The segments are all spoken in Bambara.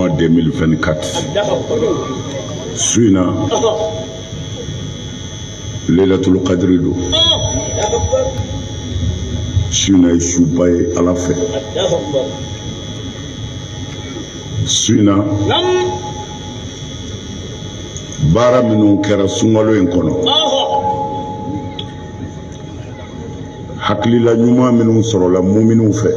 mois 2024. Suina Lailatul Qadri do. Suina Shubaye ala fe. Suina bara minnu kɛra sunkalo in kɔnɔ hakilila ɲuman minnu sɔrɔla muminunw fɛ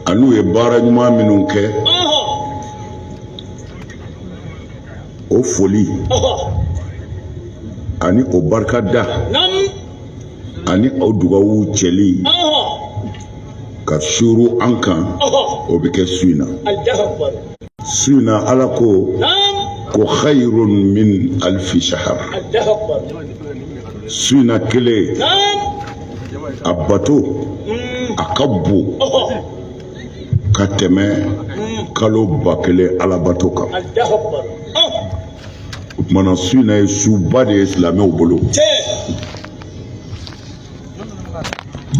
an'u ye baara ɲuman minnu kɛ o foli ani o barikada ani o dugawu cɛli ka suru an kan o bɛ kɛ suina ala ko khayrun min alfi shahr suina kele abato akabu ka tɛmɛ kalo ba kelen alabato kan mana suina ye suba de ye silamɛw bolo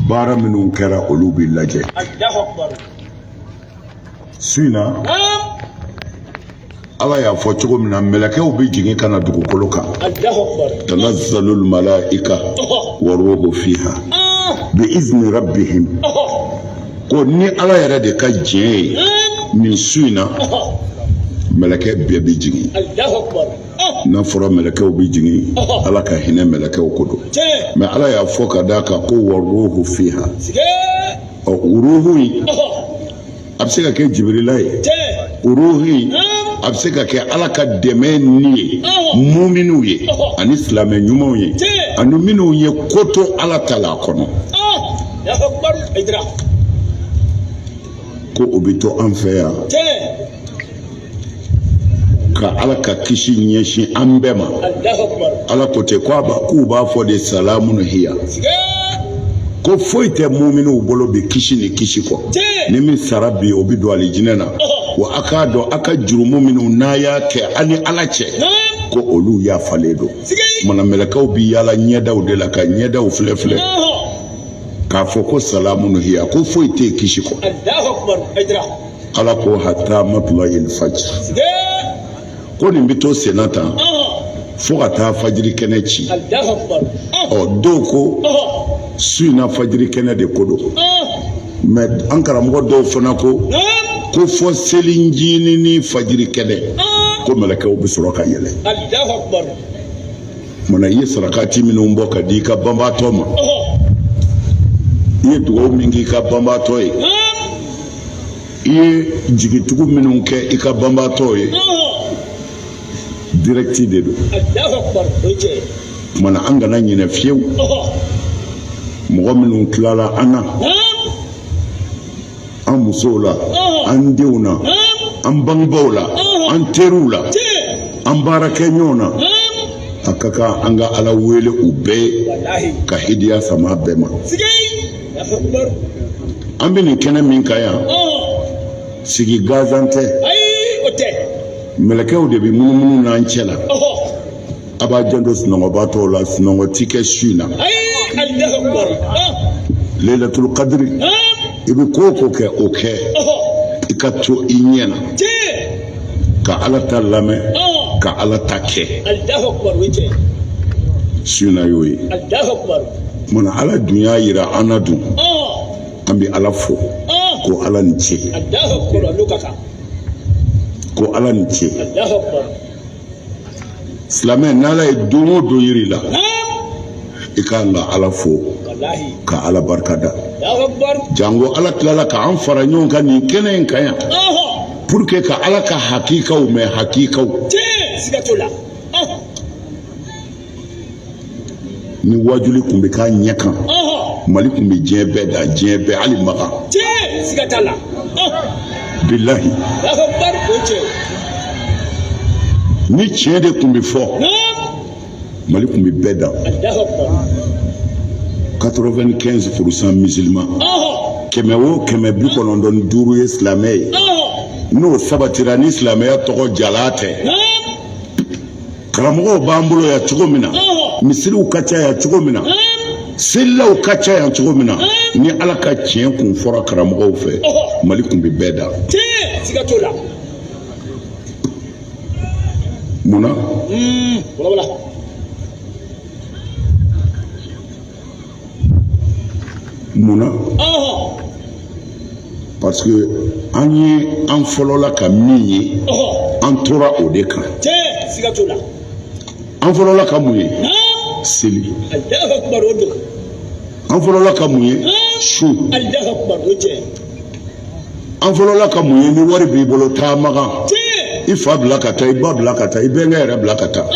baara minnu kɛra olu bɛ lajɛ suina ala y'a fɔ cogo min na mɛlɛkɛw bɛ jigin ka na dugukolo kan tanazzalul malaika wa ruhu fiha bi izni rabbihim ko ni ala yɛrɛ de ka diɲɛ ye nin su in na mɛlɛkɛ bɛɛ bɛ jigin n'a fɔra mɛlɛkɛw bɛ jigin ala ka hinɛ mɛlɛkɛw ko don mɛ ala y'a fɔ ka d'a kan ko wa ruhu fiha ruhu in a bɛ se ka kɛ jibirila ye ruhu in a bɛ se ka kɛ ala ka dɛmɛ ni ye muminunw ye ani silamɛ ɲumanw ye ani minnu ye ko to ala ta la kɔnɔ ko o bɛ to an fɛ yan ka ala ka kisi ɲɛsin an bɛɛ ma ala ko ten k'u b'a fɔ de salamun hiya ko foyi tɛ muminunw bolo bi kisi ni kisi kɔ ni min sara bi o bɛ don alijinɛ na wa a k'a dɔn a ka jurumu minnu n'a y'a kɛ ani ala cɛ ko olu yafalen don mana mɛlɛkɛw bi yaala ɲɛdaw de la ka ɲɛdaw filɛ filɛ k'a fɔ ko salamun hiya ko foyi tɛ kisi kɔ ala ko hatta matla'il fajr ko nin bɛ to senna tan fo ka taa fajiri kɛnɛ ci dɔw ko su in na fajiri kɛnɛ de ko don mɛ an karamɔgɔ dɔw fana ko fɔ seli njini ni fajiri kɛnɛ ko mɛlɛkɛw bɛ sɔrɔ ka yɛlɛ mana i ye sarakati minnu bɔ ka di i ka banbaatɔ ma i ye dugawu min k'i ka banbaatɔ ye i ye jigitugu minnu kɛ i ka banbaatɔ ye directi de don mana an kana ɲinɛ fiyewu mɔgɔ minnu tilala an na an musow la an denw na an bangebaaw la an teriw la an baarakɛɲɔgɔnw na a ka kan an ka ala wele u bɛɛ ka hidiya sama bɛɛ ma an bɛ nin kɛnɛ min kan yan sigi gansan tɛ mɛlɛkɛw de bɛ munumunu n'an cɛ la a b'a janto sunɔgɔbaatɔw la sunɔgɔ tɛ kɛ su in na Lailatul Qadri i bɛ ko o ko kɛ o kɛ i ka to i ɲɛ na ka ala ta lamɛn ka ala ta kɛ su in na y'o ye mana ala dun y'a yira an na dun an bɛ ala fo ko ala ni ce ko ala ni ce silamɛ n'ala ye don o don yiri la i kan ka ala fo ka ala barikada jango ala tilala k'an fara ɲɔgɔn kan nin kɛnɛ in kan yan pour que ka ala ka hakikaw mɛn hakikaw ni wajuli kun bɛ k'a ɲɛ kan mali kun bɛ diɲɛ bɛɛ da diɲɛ bɛɛ hali makan bilahi ni tiɲɛ de kun bɛ fɔ mali kun bɛ bɛɛ da 95% musulman kɛmɛ o kɛmɛ 95 ye silamɛ ye n'o sabatira ni silamɛya tɔgɔ jala tɛ karamɔgɔw b'an bolo yan cogo min na misiriw ka ca yan cogo min na Sellaw ka ca yan cogo min na ni ala ka tiɲɛ kun fɔra karamɔgɔw fɛ Mali kun bɛ bɛɛ da. Siga t'o la. Munna? Wala. Munna? Parce que an ye an fɔlɔla ka min ye an tora o de kan. Siga t'o la. An fɔlɔla ka mun ye? Seli. An fɔlɔla ka mun ye? Su. An fɔlɔla ka mun ye ni wari b'i bolo taamagan i fa bila ka taa i ba bila ka taa i bɛnkɛ yɛrɛ bila ka taa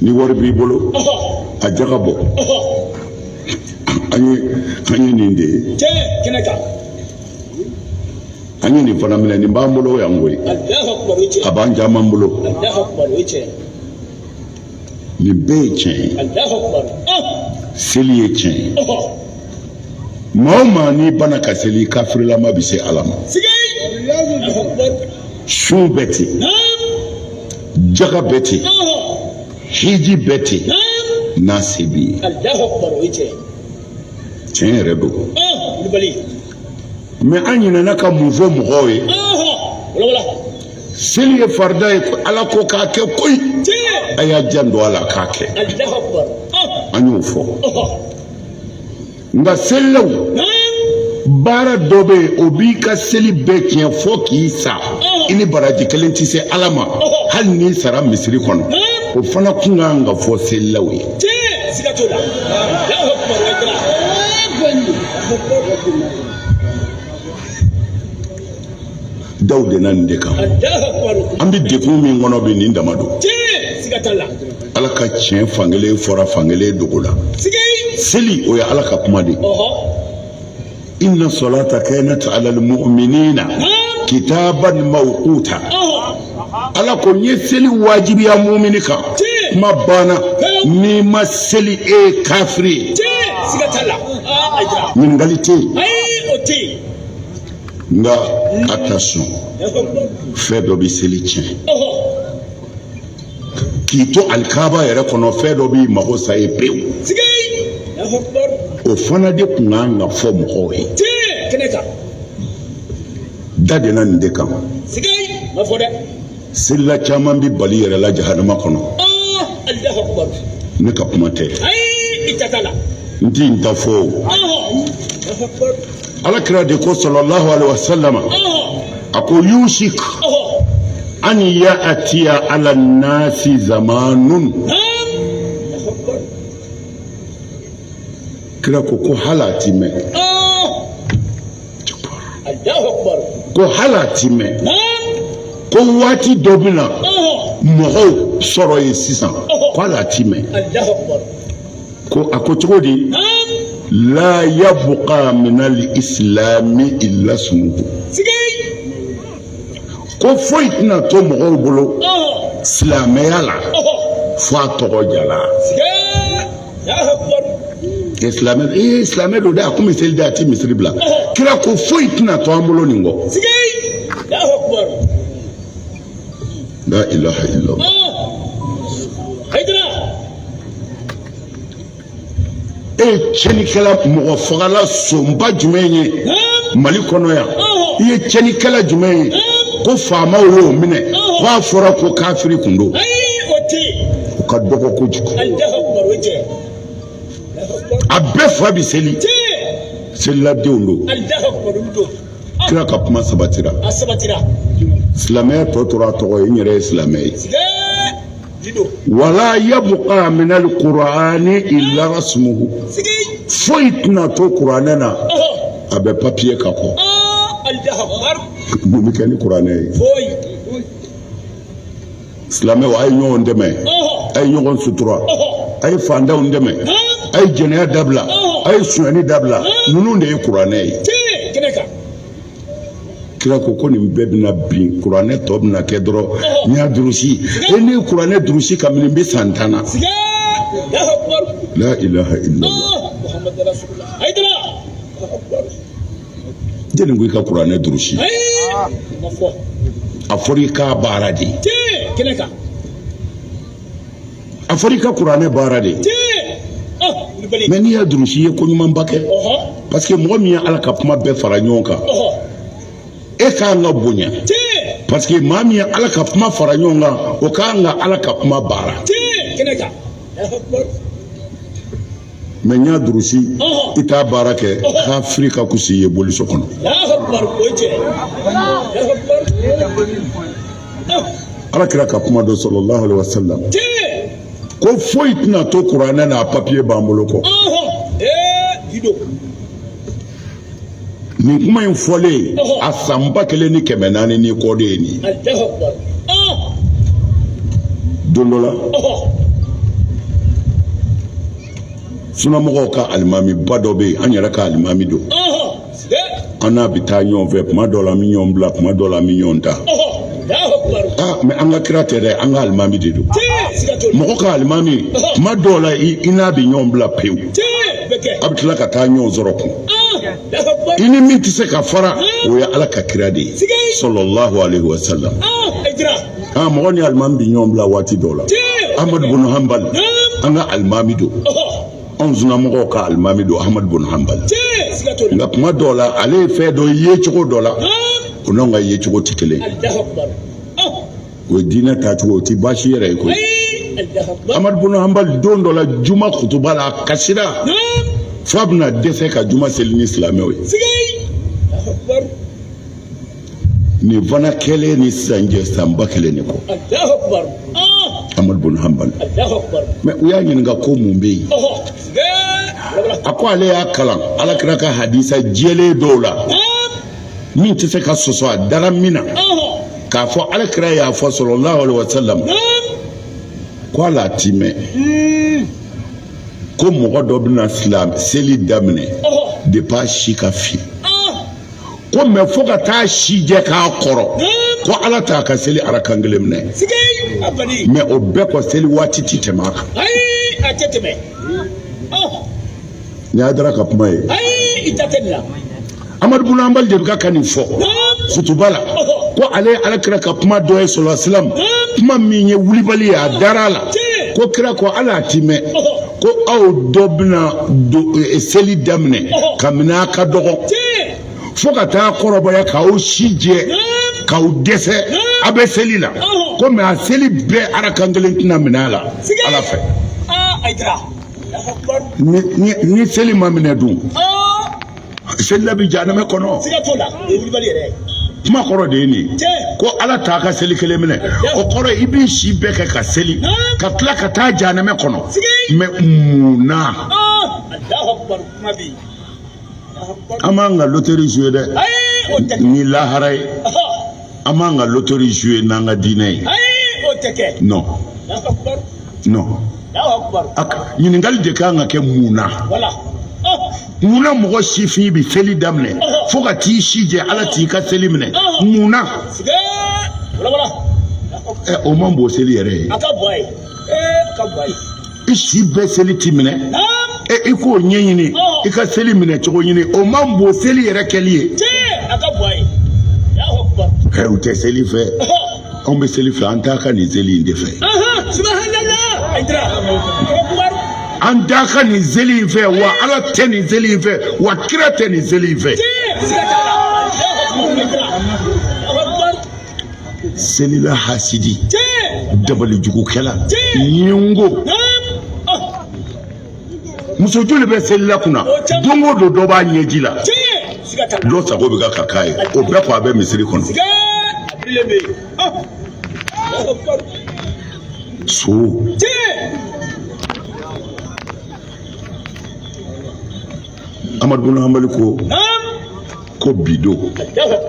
ni wari b'i bolo a jaga bɔ an ye nin de ye an ye nin fana minɛ nin b'an bolo yan koyi a b'an caman bolo nin bɛɛ ye tiɲɛ ye seli ye tiɲɛ ye maa o maa n'i banna ka seli kafirilama bɛ se ala ma sun bɛ ten jaga bɛ ten hiji bɛ ten n'a se b'i ye tiɲɛ yɛrɛ don mɛ an ɲinɛna ka mun fɔ mɔgɔw ye seli ye farida ye ala ko k'a kɛ koyi a y'a jan don a la k'a kɛ an y'o fɔ nka selilaw baara dɔ bɛ yen o b'i ka seli bɛɛ tiɲɛ fɔ k'i sa i ni baraji kelen tɛ se ala ma hali n'i sara misiri kɔnɔ o fana kun kan ka fɔ selilaw ye daw de na nin de kan an bɛ dekun min kɔnɔ bi nin dama don ala ka tiɲɛ fankelen fɔra fankelen dogo la seli o ye ala ka kuma de inna salata kanat ala almu'minina kitaban mawquta ala ko nye seli wajibiya mu'mini kan kuma banna ni ma seli e kafiri ɲininkali tɛ yen nka attention fɛn dɔ bɛ seli tiɲɛ k'i to alikaba yɛrɛ kɔnɔ fɛn dɔ b'i mago sa ye pewu o fana de kun kan ka fɔ mɔgɔw ye da de na nin de kan selila caman bɛ bali yɛrɛ la jahanama kɔnɔ ne ka kuma tɛ n t'i n ta fɔ o alakira de ko sallallahu alaihi wasallam a ko yushik an ya'tiya ala nasi zamanun kira ko halati mɛ ko halati mɛ ko waati dɔ bɛ na mɔgɔw sɔrɔ yen sisan ko halati mɛ ko a ko cogo di la yabqa min al-islami illa ismuhu ko foyi tɛna to mɔgɔw bolo silamɛya la fo a tɔgɔ jala silamɛ don dɛ a kun bɛ seli de a ti misiri bila kira ko foyi tɛna to an bolo nin kɔ la ilaha illallah cɛnikɛla mɔgɔ fagala sonba jumɛn ye Mali kɔnɔ yan i ye cɛnikɛla jumɛn ye ko faamaw y'o minɛ ko a fɔra ko kafiri kun don o ka dɔgɔ kojugu a bɛɛ fa bi seli seliladenw don kira ka kuma sabatira silamɛya tɔ tora a tɔgɔ ye n yɛrɛ ye silamɛ ye wala yabqa min al-Qur'ani illa rasmuhu foyi tɛna to kuranɛ na a bɛ papiye ka kɔ mun bɛ kɛ ni kuranɛ ye silamɛw a ye ɲɔgɔn dɛmɛ a ye ɲɔgɔn sutura a ye fantanw dɛmɛ a ye jɛnɛya dabila a ye suɲɛni dabila ninnu de ye kuranɛ ye kira ko nin bɛɛ bɛna bin kuranɛ tɔ bɛna kɛ dɔrɔn n y'a durusi ne ye kuranɛ durusi kabini n bɛ san 10 na la ilaha illallah jeli ko i ka kuranɛ durusi a fɔra i k'a baara de Afrika kuranɛ baara de mais n'i y'a durusi ye ko ɲuman ba kɛ parce que mɔgɔ min ye Ala ka kuma bɛɛ fara ɲɔgɔn kan e k'an ka bonya parce que maa min ye Ala ka kuma fara ɲɔgɔn kan o k'an ka Ala ka kuma baara mais n'i y'a durusi i t'a baara kɛ Afrika kusi ye boli so kɔnɔ Ala kira ka kuma dɔ sallallahu alaihi wasallam ko foyi tɛna to kuranɛ n'a papier b'an bolo kɔ nin kuma in fɔlen a san 1400 ni kɔ de ye nin don dɔ la sunamɔgɔw ka alimami ba dɔ bɛ yen an yɛrɛ ka alimami don an n'a bɛ taa ɲɔgɔn fɛ kuma dɔw la an bɛ ɲɔgɔn bila kuma dɔw la an bɛ ɲɔgɔn ta mais an ka kira tɛ dɛ an ka alimami de don mɔgɔ ka alimami kuma dɔw la i n'a bɛ ɲɔgɔn bila pewu a bɛ tila ka taa ɲɔgɔn sɔrɔ kun i ni min tɛ se ka fara o ye Ala ka kira de ye sallallahu alaihi wasallam mɔgɔ ni alimami bɛ ɲɔgɔn bila waati dɔw la Ahmad bin Hanbal an ka alimami don anw sunamɔgɔw ka alimami don Ahmad bin Hanbal nka kuma dɔw la ale ye fɛn dɔ ye cogo dɔ la o n'anw ka ye cogo tɛ kelen o ye diinɛ tacogo o tɛ baasi yɛrɛ ye koyi Ahmad bin Hanbal don dɔ la juma kutuba la a kasira f'a bɛna dɛsɛ ka juma seli ni silamɛw ye nin fana kɛlen ni sisan cɛ san 1000 ni kɔ Ahmad bin Hanbal mais u y'a ɲininka ko mun bɛ yen a ko ale y'a kalan Ala kira ka hadisa jɛlen dɔw la min tɛ se ka sɔsɔ a dara min na k'a fɔ Ala kira y'a fɔ sallallahu alaihi wasallam ko ala ti mɛn ko mɔgɔ dɔ bɛna seli daminɛ depuis si ka fin ko mais fo ka taa si jɛ k'a kɔrɔ ko Ala t'a ka seli arakan kelen minɛ mais o bɛɛ kɔ seli waati tɛ tɛmɛ a kan ni y'a dara ka kuma ye Ahmad bin Hanbal de bɛ ka nin fɔ kutuba la ko ale ye Ala kira ka kuma dɔ ye sallallahu alaihi wasallam kuma min ye wulibali ye a dara la ko kira ko Ala ti mɛn ko aw dɔ bɛna seli daminɛ ka minɛ a ka dɔgɔ fo ka taa kɔrɔbaya k'aw si jɛ k'aw dɛsɛ a bɛ seli la ko mais a seli bɛɛ arakan kelen tɛna minɛ a la Ala fɛ ni seli ma minɛ dun seli la bɛ jahanama kɔnɔ kuma kɔrɔ de ye nin ko Ala t'a ka seli kelen minɛ o kɔrɔ i b'i si bɛɛ kɛ ka seli ka tila ka taa jahanama kɔnɔ mais munna an b'an ka loterie jouer dɛ ni lahara ye an b'an ka loterie jouer n'an ka diinɛ ye non ɲininkali de kan ka kɛ munna munna mɔgɔ sifin bɛ seli daminɛ fo ka t'i si jɛ Ala t'i ka seli minɛ munna o man bon seli yɛrɛ ye i si bɛɛ seli t'i minɛ i k'o ɲɛɲini i ka seli minɛ cogo ɲini o man bon seli yɛrɛ kɛli ye u tɛ seli fɛ anw bɛ seli fɛ an t'a ka nin seli in de fɛ an t'a ka nin seli in fɛ wa Ala tɛ nin seli in fɛ wa kira tɛ nin seli in fɛ seli la hasidi dabali jugukɛla ɲingo muso joli bɛ seli la kunna don o don dɔ b'a ɲɛji la dɔ sago bɛ ka k'a ye o bɛɛ ko a bɛ misiri kɔnɔ so Ahmad bin Hanbal ko bido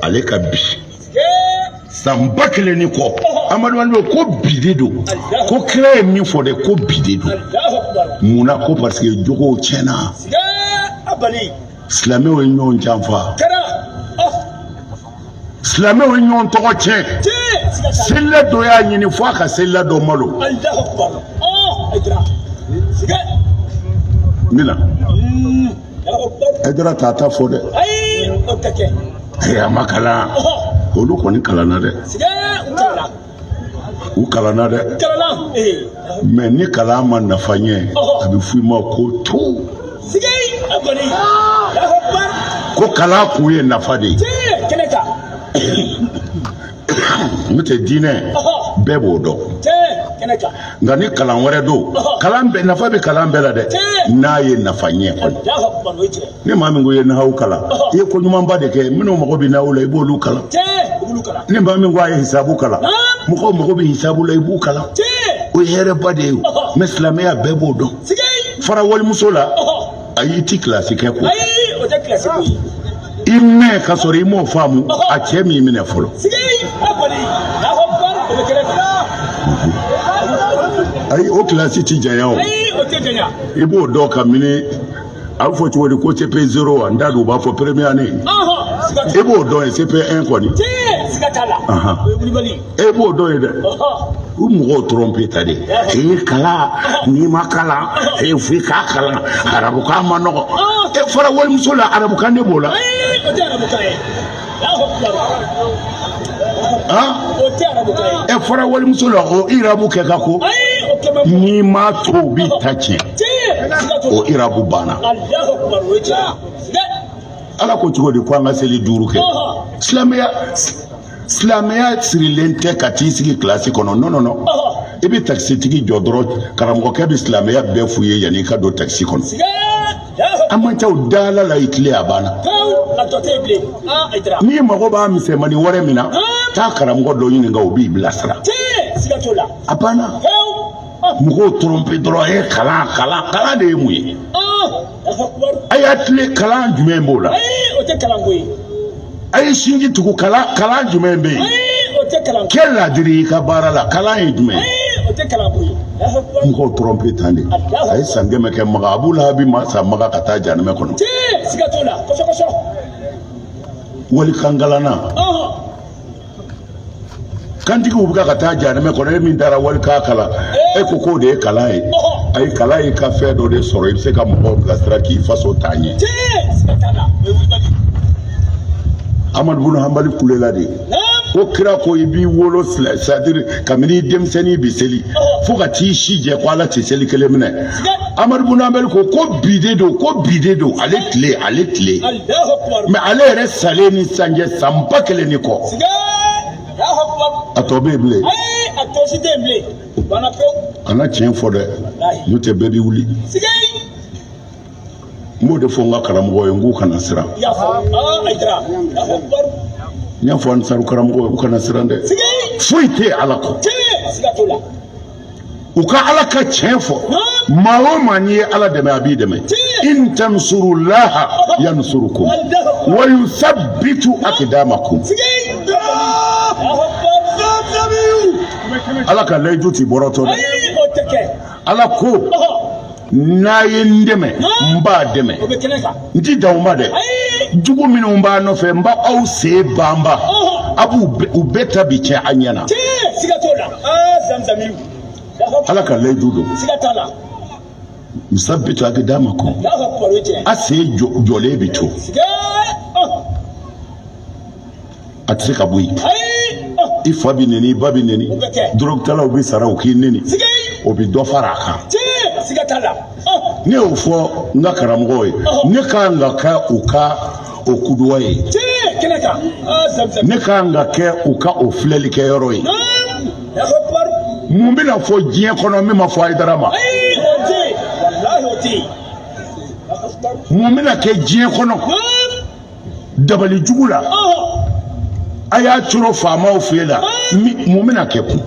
ale ka bi san 1000 ni kɔ Ahmad bin Hanbal ko bi de don ko kira ye min fɔ dɛ ko bi de don munna ko parce que jogow tiɲɛna silamɛw ye ɲɔgɔn janfa silamɛw ye ɲɔgɔn tɔgɔ tiɲɛ selila dɔ y'a ɲini fo a ka selila dɔ malo mina Aidara t'a ta fɔ dɛ a ma kalan olu kɔni kalanna dɛ u kalana dɛ kalana mais ni kala ma nafa ɲɛ a bɛ f'i ma ko to sigei abani Allahu akbar ko kala kun ye nafa de keneka n'o tɛ diinɛ bɛɛ b'o dɔn keneka nka ni kalan wɛrɛ don kalan bɛɛ nafa bɛ kalan bɛɛ la dɛ n'a ye nafa ɲɛ kɔni Allahu akbar o jɛ ni maa min ko ye nahawu kalan i ye ko ɲumanba de kɛ minnu mago bɛ nahawu la i b'olu kalan olu kalan ni maa min ko a ye hisabu kalan mɔgɔw mago bɛ hisabu la i b'u kalan o ye hɛrɛba de ye mais silamɛya bɛɛ b'o dɔn fara walimuso la ayi i ti kilasi kɛ ko ayi o tɛ kilasi ko ye i mɛn ka sɔrɔ i m'o faamu a cɛ min minɛ fɔlɔ ayi o kilasi ti janya o i b'o dɔn ka mini a bɛ fɔ cogo di ko CP0 wa n t'a dɔn u b'a fɔ premier année i b'o dɔn ye CP1 kɔni e b'o dɔn ye dɛ u mɔgɔw trompe ta de kalan n'i ma kalan f'i k'a kalan arabukan ma nɔgɔ e fɔra walimuso la arabukan de b'o la e fɔra walimuso la o irabu kɛ ka ko n'i ma to o b'i ta tiɲɛ o irabu banna ala ko cogo di ko an ka seli 5 kɛ silamɛya sirilen tɛ ka t'i sigi kilasi kɔnɔ non i bɛ takisitigi jɔ dɔrɔn karamɔgɔkɛ bɛ silamɛya bɛɛ f'u ye yanni i ka don takisi kɔnɔ an man ca o dala la i tile a banna n'i mago b'a misɛmani wɛrɛ min na taa karamɔgɔ dɔ ɲininka o b'i bilasira a banna mɔgɔw trompe dɔrɔn kalan de ye mun ye a y'a tile kalan jumɛn b'o la a ye sinji tugu kalan jumɛn bɛ yen kɛ ladiri i ka baara la kalan ye jumɛn mɔgɔw trompe tan de a ye san 100 kɛ maga Abu Lahabi ma sa maga ka taa janɛmɛ kɔnɔ wali kangalana kantigiw bɛ ka taa janɛmɛ kɔnɔ e min taara wali kan kalan e ko k'o de ye kalan ye ayi kalan ye ka fɛn dɔ de sɔrɔ i bɛ se ka mɔgɔw bilasira k'i faso taa ɲɛ Amadu Bunu Hanbali kulela de ko kira ko i b'i wolo c'est-à-dire kabini denmisɛnnin bi seli fo ka t'i si jɛ ko ala tɛ seli kelen minɛ Amadu Bunu Hanbali ko bi de don ale tile mais ale yɛrɛ salen ni sanjɛ san 1000 ni kɔ a tɔ bɛ yen bilen kana tiɲɛ fɔ dɛ n'o tɛ bɛɛ b'i wuli n b'o de fɔ n ka karamɔgɔ ye n k'u kana siran n y'a fɔ an saru karamɔgɔ ye u kana siran dɛ foyi tɛ ala kɔ u ka ala ka tiɲɛ fɔ maa o maa n'i ye ala dɛmɛ a b'i dɛmɛ in tansurullaha yansurukum wa yuthabbitu aqdamakum ala ka layidu t'i bɔrɔtɔ dɛ ala ko n'a ye n dɛmɛ n b'a dɛmɛ n ti dan o ma dɛ jugu minnu b'a nɔfɛ n b'aw sen banba a b'u bɛɛ ta bi tiɲɛ a ɲɛna ala ka layidu don musabitu aqdamakum a sen jɔlen bi to a tɛ se ka bɔ yen i fa bi neni i ba bi neni dorogotalaw bi sara u k'i neni o bi dɔ fara a kan ne y'o fɔ n ka karamɔgɔw ye ne kan ka kɛ u ka o kuduwa ye ne kan ka kɛ u ka o filɛlikɛyɔrɔ ye mun bɛna fɔ diɲɛ kɔnɔ min ma fɔ Hayidara ma mun bɛna kɛ diɲɛ kɔnɔ dabali jugu la a y'a coro faamaw fɛ la mun bɛna kɛ kun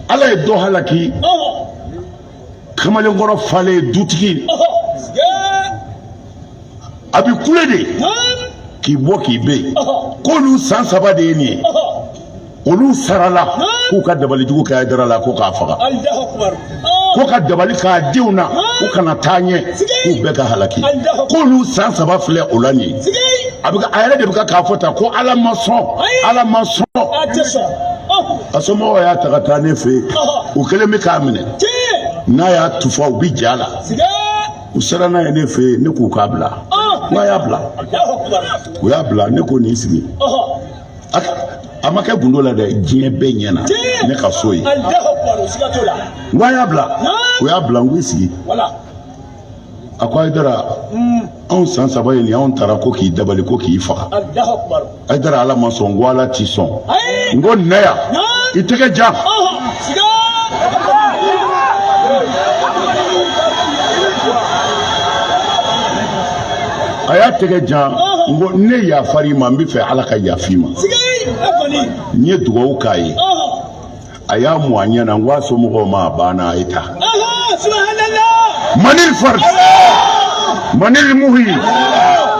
ala ye dɔ halaki kamalenkɔrɔ falen dutigi a bɛ kule de k'i bɔ k'i bɛ yen k'olu san 3 de ye nin ye olu sarala k'u ka dabali jugu kɛ Hayidara la ko k'a faga ko ka dabali k'a denw na u kana taa ɲɛ k'u bɛɛ ka halaki k'olu san 3 filɛ o la nin ye a yɛrɛ de bɛ k'a fɔ tan ko ala ma sɔn a somɔgɔw y'a ta ka taa ne fɛ yen u kɛlen bɛ k'a minɛ n'a y'a tufa u bɛ ja la u sera n'a ye ne fɛ yen ne k'u k'a bila n'a y'a bila u y'a bila ne ko nin sigi amaka gundo la de diɲɛ bɛɛ ɲɛna ne ka so ye n ko a y'a bila o y'a bila n ko i sigi a ko Ayidara anw san 3 ye nin anw taara ko k'i dabali ko k'i faga Ayidara ala ma sɔn n ko ala t'i sɔn n ko nɛ yan i tɛgɛ jan a y'a tɛgɛ jan n ko ne yafar'i ma n bɛ fɛ ala ka yafi ma n ye dugawu k'a ye a y'a mu a ɲɛna n ko a somɔgɔw ma a banna a ye taa من الفرد من المهي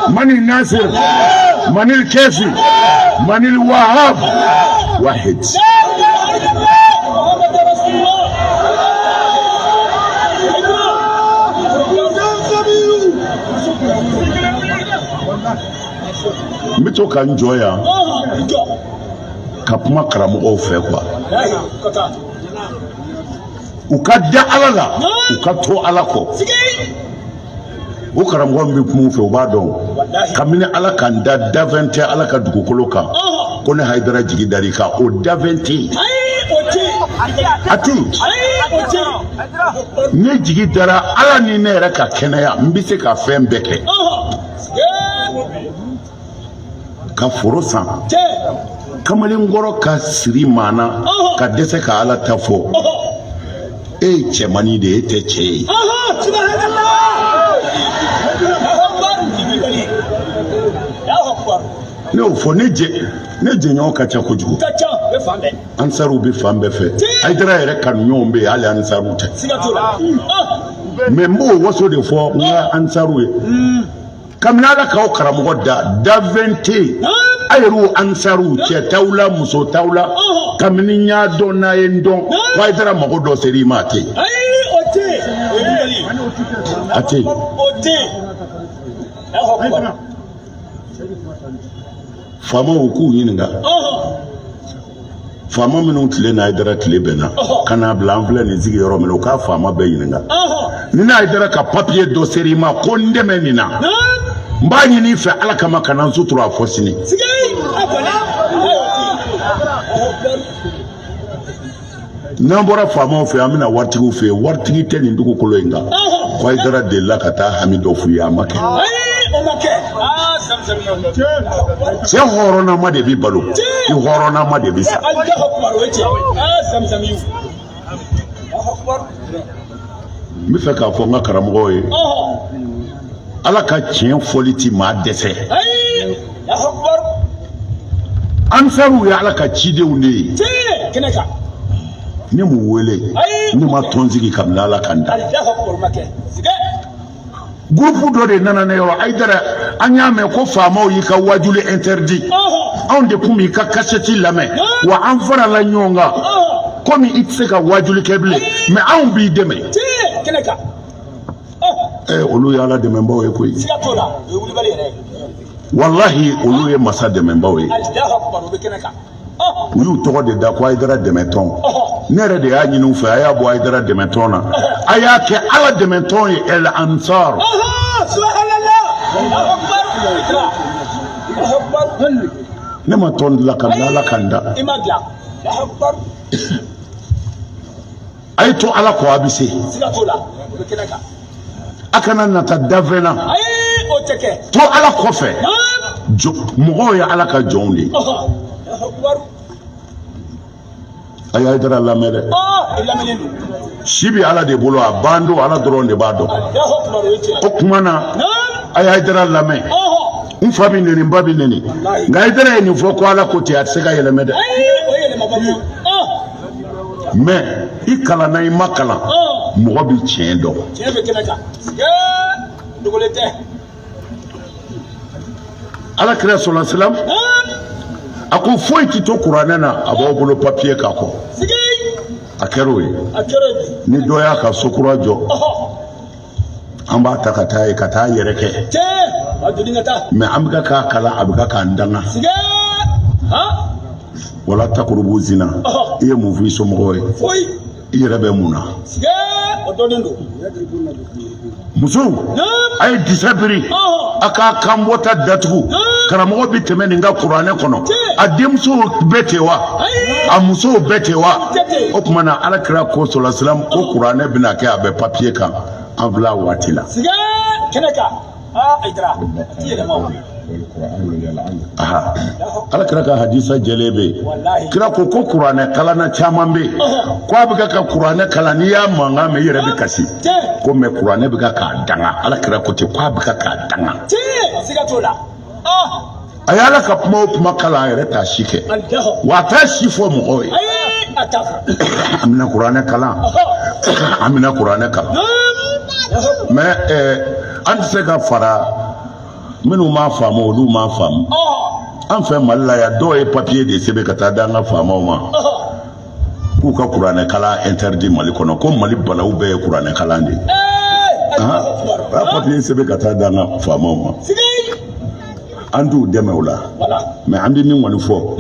من الناصر من الكافي من الوهاب واحد mito kan joya ka kuma karamɔgɔw fɛ quoi u ka da ala la u ka to ala kɔ o karamɔgɔ min bɛ kuma u fɛ u b'a dɔn kabini ala kan da dafɛn tɛ ala ka dugukolo kan ko ne Hayidara jigi dar'i kan o dafɛn tɛ yen a tɛ yen ne jigi dara ala ni ne yɛrɛ ka kɛnɛya n bɛ se ka fɛn bɛɛ kɛ ka foro san kamalenkɔrɔ ka siri maa na ka dɛsɛ ka ala ta fɔ e cɛmani de e tɛ cɛ ye ne y'o fɔ ne jɛɲɔgɔn ka ca kojugu ansaruw bɛ fan bɛɛ fɛ Ayidara yɛrɛ kanuɲɔgɔnw bɛ yen hali ansaruw tɛ mais n b'o waso de fɔ n ka ansaruw ye kabini ala k'aw karamɔgɔ da dafɛn tɛ yen a yɛrɛw ansaruw cɛ t'aw la muso t'aw la kabini n y'a dɔn n'a ye n dɔn ko Ayidara mago dɔ ser'i ma a tɛ yen a tɛ yen faamaw k'u ɲininka faama minnu tile na Ayidara tile bɛnna ka n'a bila an filɛ nin sigi yɔrɔ min na u k'a faama bɛɛ ɲininka ni ne Ayidara ka papiye dɔ ser'i ma ko n dɛmɛ nin na n b'a ɲini i fɛ ala kama ka na n sutura a fɔ sini n'an bɔra faamaw fɛ an bɛna waritigiw fɛ yen waritigi tɛ nin dugukolo in kan ko Ayidara delila ka taa hami dɔ f'u ye a ma kɛ cɛ hɔrɔnnama de bɛ balo i hɔrɔnnama de bɛ sa n bɛ fɛ k'a fɔ n ka karamɔgɔw ye ala ka tiɲɛ fɔli ti maa dɛsɛ ansaruw ye ala ka cidenw de ye ne m'u wele ne ma tɔnsigi kabini ala kan da gurupu dɔ de nana ne yɔrɔ Ayidara an y'a mɛn ko faamaw y'i ka wajuli interdit anw de kun b'i ka kasɛti lamɛn wa an farala ɲɔgɔn kan komi i tɛ se ka wajuli kɛ bilen mais anw b'i dɛmɛ olu ye ala dɛmɛbaw ye koyi wallahi olu ye masa dɛmɛbaw ye u y'u tɔgɔ de da ko Ayidara dɛmɛtɔn ne yɛrɛ de y'a ɲini u fɛ a y'a bɔ Ayidara dɛmɛtɔn na a y'a kɛ ala dɛmɛtɔn ye el ansar ne ma tɔn dilan kabini ala kan da a ye to ala kɔ a bɛ se a kana nata dafɛn na to ala kɔfɛ mɔgɔw ye ala ka jɔnw de ye a ye Ayidara lamɛn dɛ si bɛ ala de bolo a ban don ala dɔrɔn de b'a dɔn o tuma na a ye Ayidara lamɛn n fa bɛ neni n ba bɛ neni nka Ayidara ye nin fɔ ko ala ko ten a tɛ se ka yɛlɛmɛ dɛ mais i kalanna i ma kalan mɔgɔ bɛ tiɲɛ dɔn ala kira sɔlɔ silam a ko foyi tɛ to kuranɛ na a b'aw bolo papiye k'a kɔ a kɛra o ye ni dɔ y'a ka sokura jɔ an b'a ta ka taa ye ka taa yɛrɛ kɛ mais an bɛ k'a kalan a bɛ k'an danga wala takurubu zina i ye mun fɔ i somɔgɔw ye i yɛrɛ bɛ mun na musow a ye disa biri aka kambota datugu karamɔgɔ bi tɛmɛ nin ka kuranɛ kɔnɔ a denmuso bɛɛ tɛ wa a muso bɛɛ tɛ wa o tuma na alakira ko sɔlasilamu ko kuranɛ bɛna kɛ a bɛ papiye kan an filɛ waati la alakira ka hadisa jɛlen bɛ yen kira ko kuranɛ kalanna caman bɛ yen ko a bɛ ka kuranɛ kalan n'i y'a mankan mɛn i yɛrɛ bɛ kasi ko mɛ kuranɛ bɛ k'a danga alakira ko ten ko a bɛ k'a danga a y'ala ka kuma o kuma kalan a yɛrɛ t'a si kɛ wa a t'a si fɔ mɔgɔw ye an bɛna kuranɛ kalan an bɛna kuranɛ kalan mɛ an tɛ se ka fara minnu m'a faamu olu m'a faamu an fɛ Mali la yan dɔw ye papiye de sɛbɛn ka taa di an ka faamaw ma k'u ka kuranɛ kalan interdit Mali kɔnɔ ko Mali balawu bɛɛ ye kuranɛ kalan de ye a papiye sɛbɛn ka taa di an ka faamaw ma an t'u dɛmɛ o la mɛ an bɛ min kɔni fɔ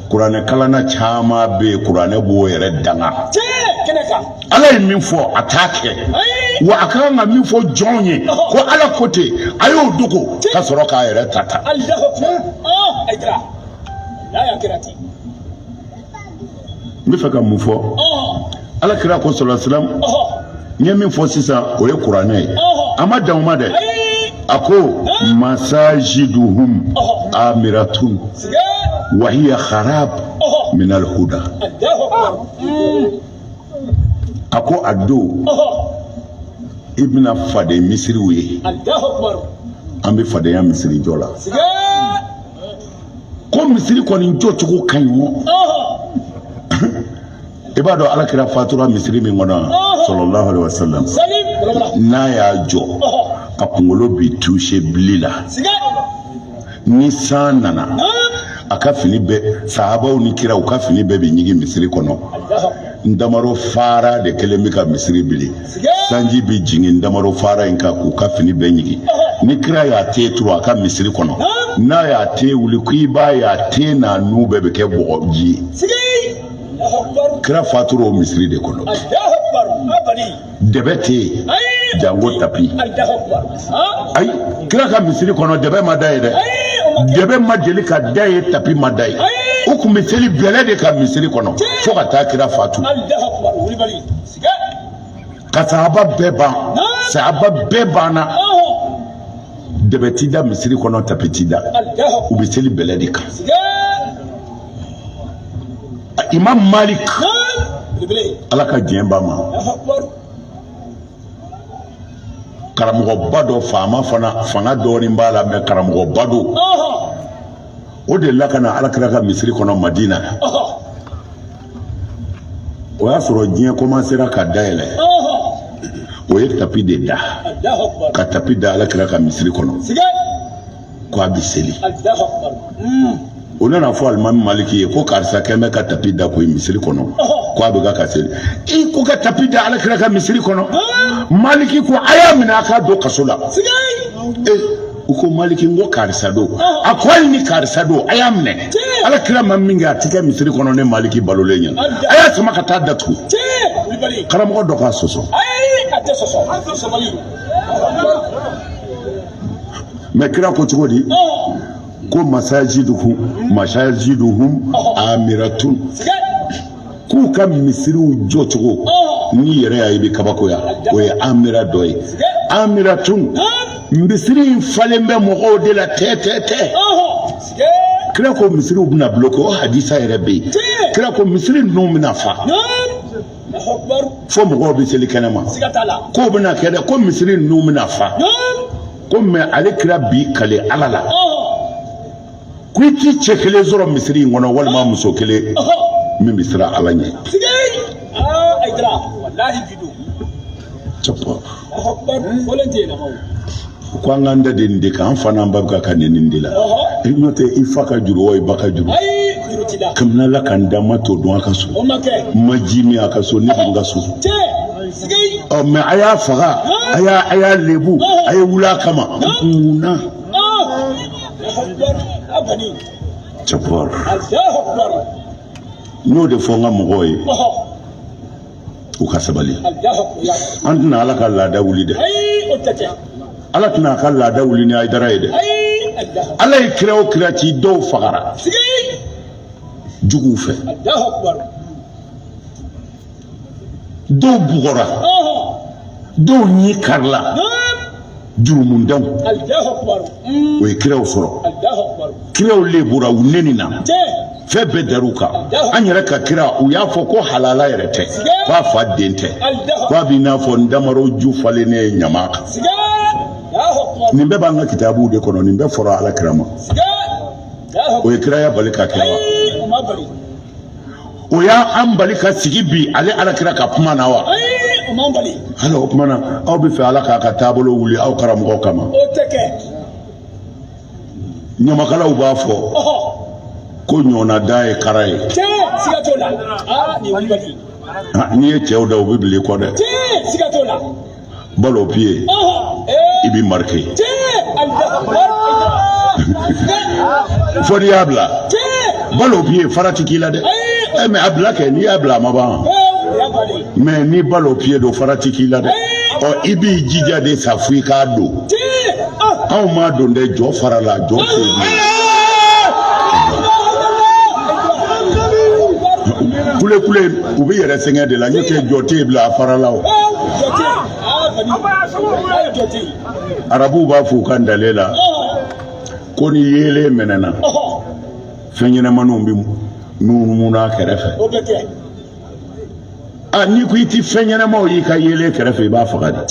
kuranɛ kalanna caman bɛ yen kuranɛ b'o yɛrɛ danga ala ye min fɔ a t'a kɛ wa a kan ka min fɔ jɔnw ye ko ala ko ten a y'o dogo ka sɔrɔ k'a yɛrɛ ta ta n bɛ fɛ ka mun fɔ alakira ko sɔlasilamu n ye min fɔ sisan o ye kuranɛ ye a ma dan o ma dɛ a ko masajiduhum amiratun wa hiya kharab min al-huda a ko a don i bɛna faden misiriw ye an bɛ fadenya misiri jɔ la ko misiri kɔni jɔcogo ka ɲi o i b'a dɔn alakira fatura misiri min kɔnɔ sallallahu alaihi wasallam n'a y'a jɔ a kunkolo bi touché bili la ni san nana a ka fini bɛɛ sahabaw ni kira u ka fini bɛɛ bi ɲigi misiri kɔnɔ ndamaro fara de kelen bɛ ka misiri bili sanji bi jigin ndamaro fara in kan k'u ka fini bɛɛ ɲigi ni kira y'a te turu a ka misiri kɔnɔ n'a y'a te wuli k'i b'a y'a te n'a nu bɛɛ bɛ kɛ bɔgɔ ji ye kira fatura o misiri de kɔnɔ dɛbɛ tɛ yen jango tapi ayi kira ka misiri kɔnɔ dɛbɛ ma da ye dɛ dɛbɛ ma deli ka da ye tapi ma da ye u kun bɛ seli bɛlɛ de ka misiri kɔnɔ fo ka taa kira fatu ka sahaba bɛɛ ban sahaba bɛɛ banna dɛbɛ ti da misiri kɔnɔ tapi ti da u bɛ seli bɛlɛ de kan Imam Malik ala ka diɲɛ ba ma karamɔgɔba dɔ faama fana fanga dɔɔnin b'a la mɛ karamɔgɔba don o de la ka na alakira ka misiri kɔnɔ Madina o y'a sɔrɔ diɲɛ commencera ka dayɛlɛ o ye tapi de da ka tapi da alakira ka misiri kɔnɔ ko a bɛ seli o nana fɔ alimami Maliki ye ko karisa kɛ bɛ ka tapi da ko ye misiri kɔnɔ ko a bɛ ka seli i ko ka tapi da alakira ka misiri kɔnɔ Maliki ko a y'a minɛ a k'a don kaso la u ko Maliki n ko karisa don a ko hali ni karisa don a y'a minɛ alakira ma min kɛ a tɛ kɛ misiri kɔnɔ ne Maliki balolen ɲɛna a y'a sama ka taa datugu karamɔgɔ dɔ k'a sɔsɔ mɛ kira ko cogo di ko masajiduhum amiratun k'u ka misiriw jɔ cogo ni yɛrɛ y'a ye i bɛ kabakoya o ye amira dɔ ye amiratun misiri in falen bɛ mɔgɔw de la tɛ kira ko misiriw bɛna bloqué o hadisa yɛrɛ bɛ yen kira ko misiri ninnu bɛna fa fo mɔgɔw bɛ seli kɛnɛma k'o bɛna kɛ dɛ ko misiri ninnu bɛna fa ko mɛ ale kira bi kale ala la ko i t'i cɛ kelen sɔrɔ misiri in kɔnɔ walima muso kelen min bɛ siran ala ɲɛ ko an k'an da de nin de kan an fa n'an ba bɛ ka nin nin de la n'o tɛ i fa ka juru o i ba ka juru kabini ala ka n da ma to dun a ka so ma ji min a ka so ne bɛ n ka so mɛ a y'a faga a y'a lebu a ye wuli a kama munna cɛpɔr n'o de fɔ n ka mɔgɔw ye u ka sabali an tɛna ala ka laada wuli dɛ ala tana ka laada wuli ni Aidara ye dɛ ala ye kira o kira ci dɔw fagara juguw fɛ dɔw bugɔra dɔw ɲi karila jurumundanw o ye kiraw sɔrɔ kiraw lebura u neni na fɛn bɛɛ dar'u kan an yɛrɛ ka kira u y'a fɔ ko halala yɛrɛ tɛ k'a fa den tɛ k'a b'i n'a fɔ n damaro ju falennen ye ɲama kan nin bɛɛ b'an ka kitabuw de kɔnɔ nin bɛɛ fɔra ala kira ma o ye kiraya bali ka kɛ wa o y'an bali ka sigi bi ale ala kira ka kuma na wa ala o kuma na aw bɛ fɛ ala k'a ka taabolo wuli aw karamɔgɔw kama ɲamakalaw b'a fɔ ko ɲɔna da ye kara ye n'i ye cɛw da u bɛ bili kɔ dɛ balo pied i b'i marqué fo n'i y'a bila balo pied farati k'i la dɛ mais a bila kɛ n'i y'a bila a ma ban mais ni balo pied do farati k'i la dɛ i b'i jija de sa fo i k'a don anw m'a don dɛ jɔ fara la jɔ kule kule u bɛ yɛrɛ sɛgɛn de la n'o tɛ jɔ tɛ bila a fara la o arabuw b'a fɔ u ka ndale la ko ni yeelen mɛnɛna fɛn ɲɛnɛmaniw bɛ munumunu a kɛrɛfɛ n'i ko i ti fɛn ɲɛnɛmaw y'i ka yeelen kɛrɛfɛ i b'a faga de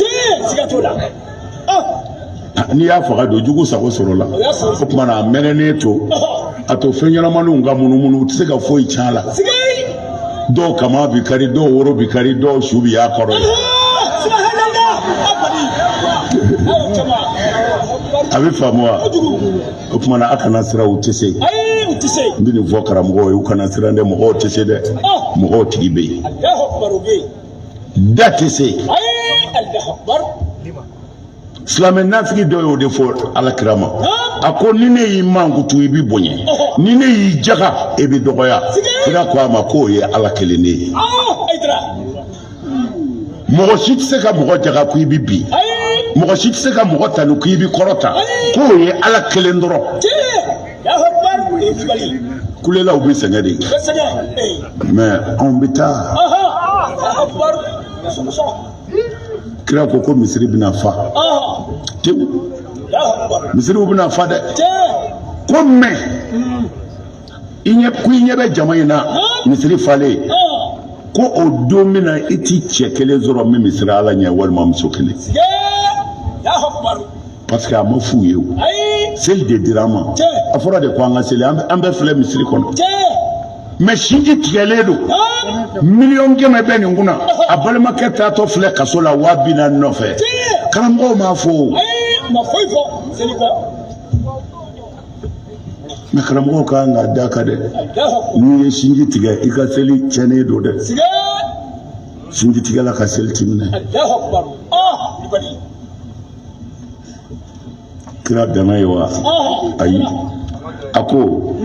n'i y'a faga don jugu sago sɔrɔ la o tuma na a mɛnɛnen to a to fɛn ɲɛnɛmaniw ka munumunu u tɛ se ka foyi tiɲɛ a la dɔw kama bi kari dɔw woro bi kari dɔw su bi y'a kɔrɔ ye a bɛ faamu wa o tuma na a kana siran u tɛ se n bɛ nin fɔ karamɔgɔw ye u kana siran dɛ mɔgɔw tɛ se dɛ mɔgɔw tigi bɛ yen da tɛ se silamɛ nafigi dɔ y'o de fɔ ala kira ma a ko ni ne y'i mankutu i b'i bonya ni ne y'i jaga i b'i dɔgɔya kira ko a ma k'o ye ala kelen de ye mɔgɔ si tɛ se ka mɔgɔ jaga ko i bɛ bin mɔgɔ si tɛ se ka mɔgɔ tanu ko i bɛ kɔrɔta k'o ye ala kelen dɔrɔn kulelaw bɛ sɛgɛn de mais anw bɛ taa kira ko misiri bɛna fa tewu misiriw bɛna fa dɛ ko mɛ i ɲɛ bɛ jama in na misiri falen ko o don min na i ti cɛ kelen sɔrɔ min misiri ala ɲɛ walima muso kelen parce que a ma f'u ye o seli de dira an ma a fɔra de ko an ka seli an bɛɛ filɛ misiri kɔnɔ mais sinji tigɛlen don miliyɔn kɛmɛ bɛ nin kunna a balimakɛ taatɔ filɛ kaso la 200 nɔfɛ karamɔgɔw m'a fɔ o mais karamɔgɔw kan ka da kan dɛ n'i ye sinji tigɛ i ka seli tiɲɛnen don dɛ sinji tigɛla ka seli ti minɛ kira dana ye wa ayi a ko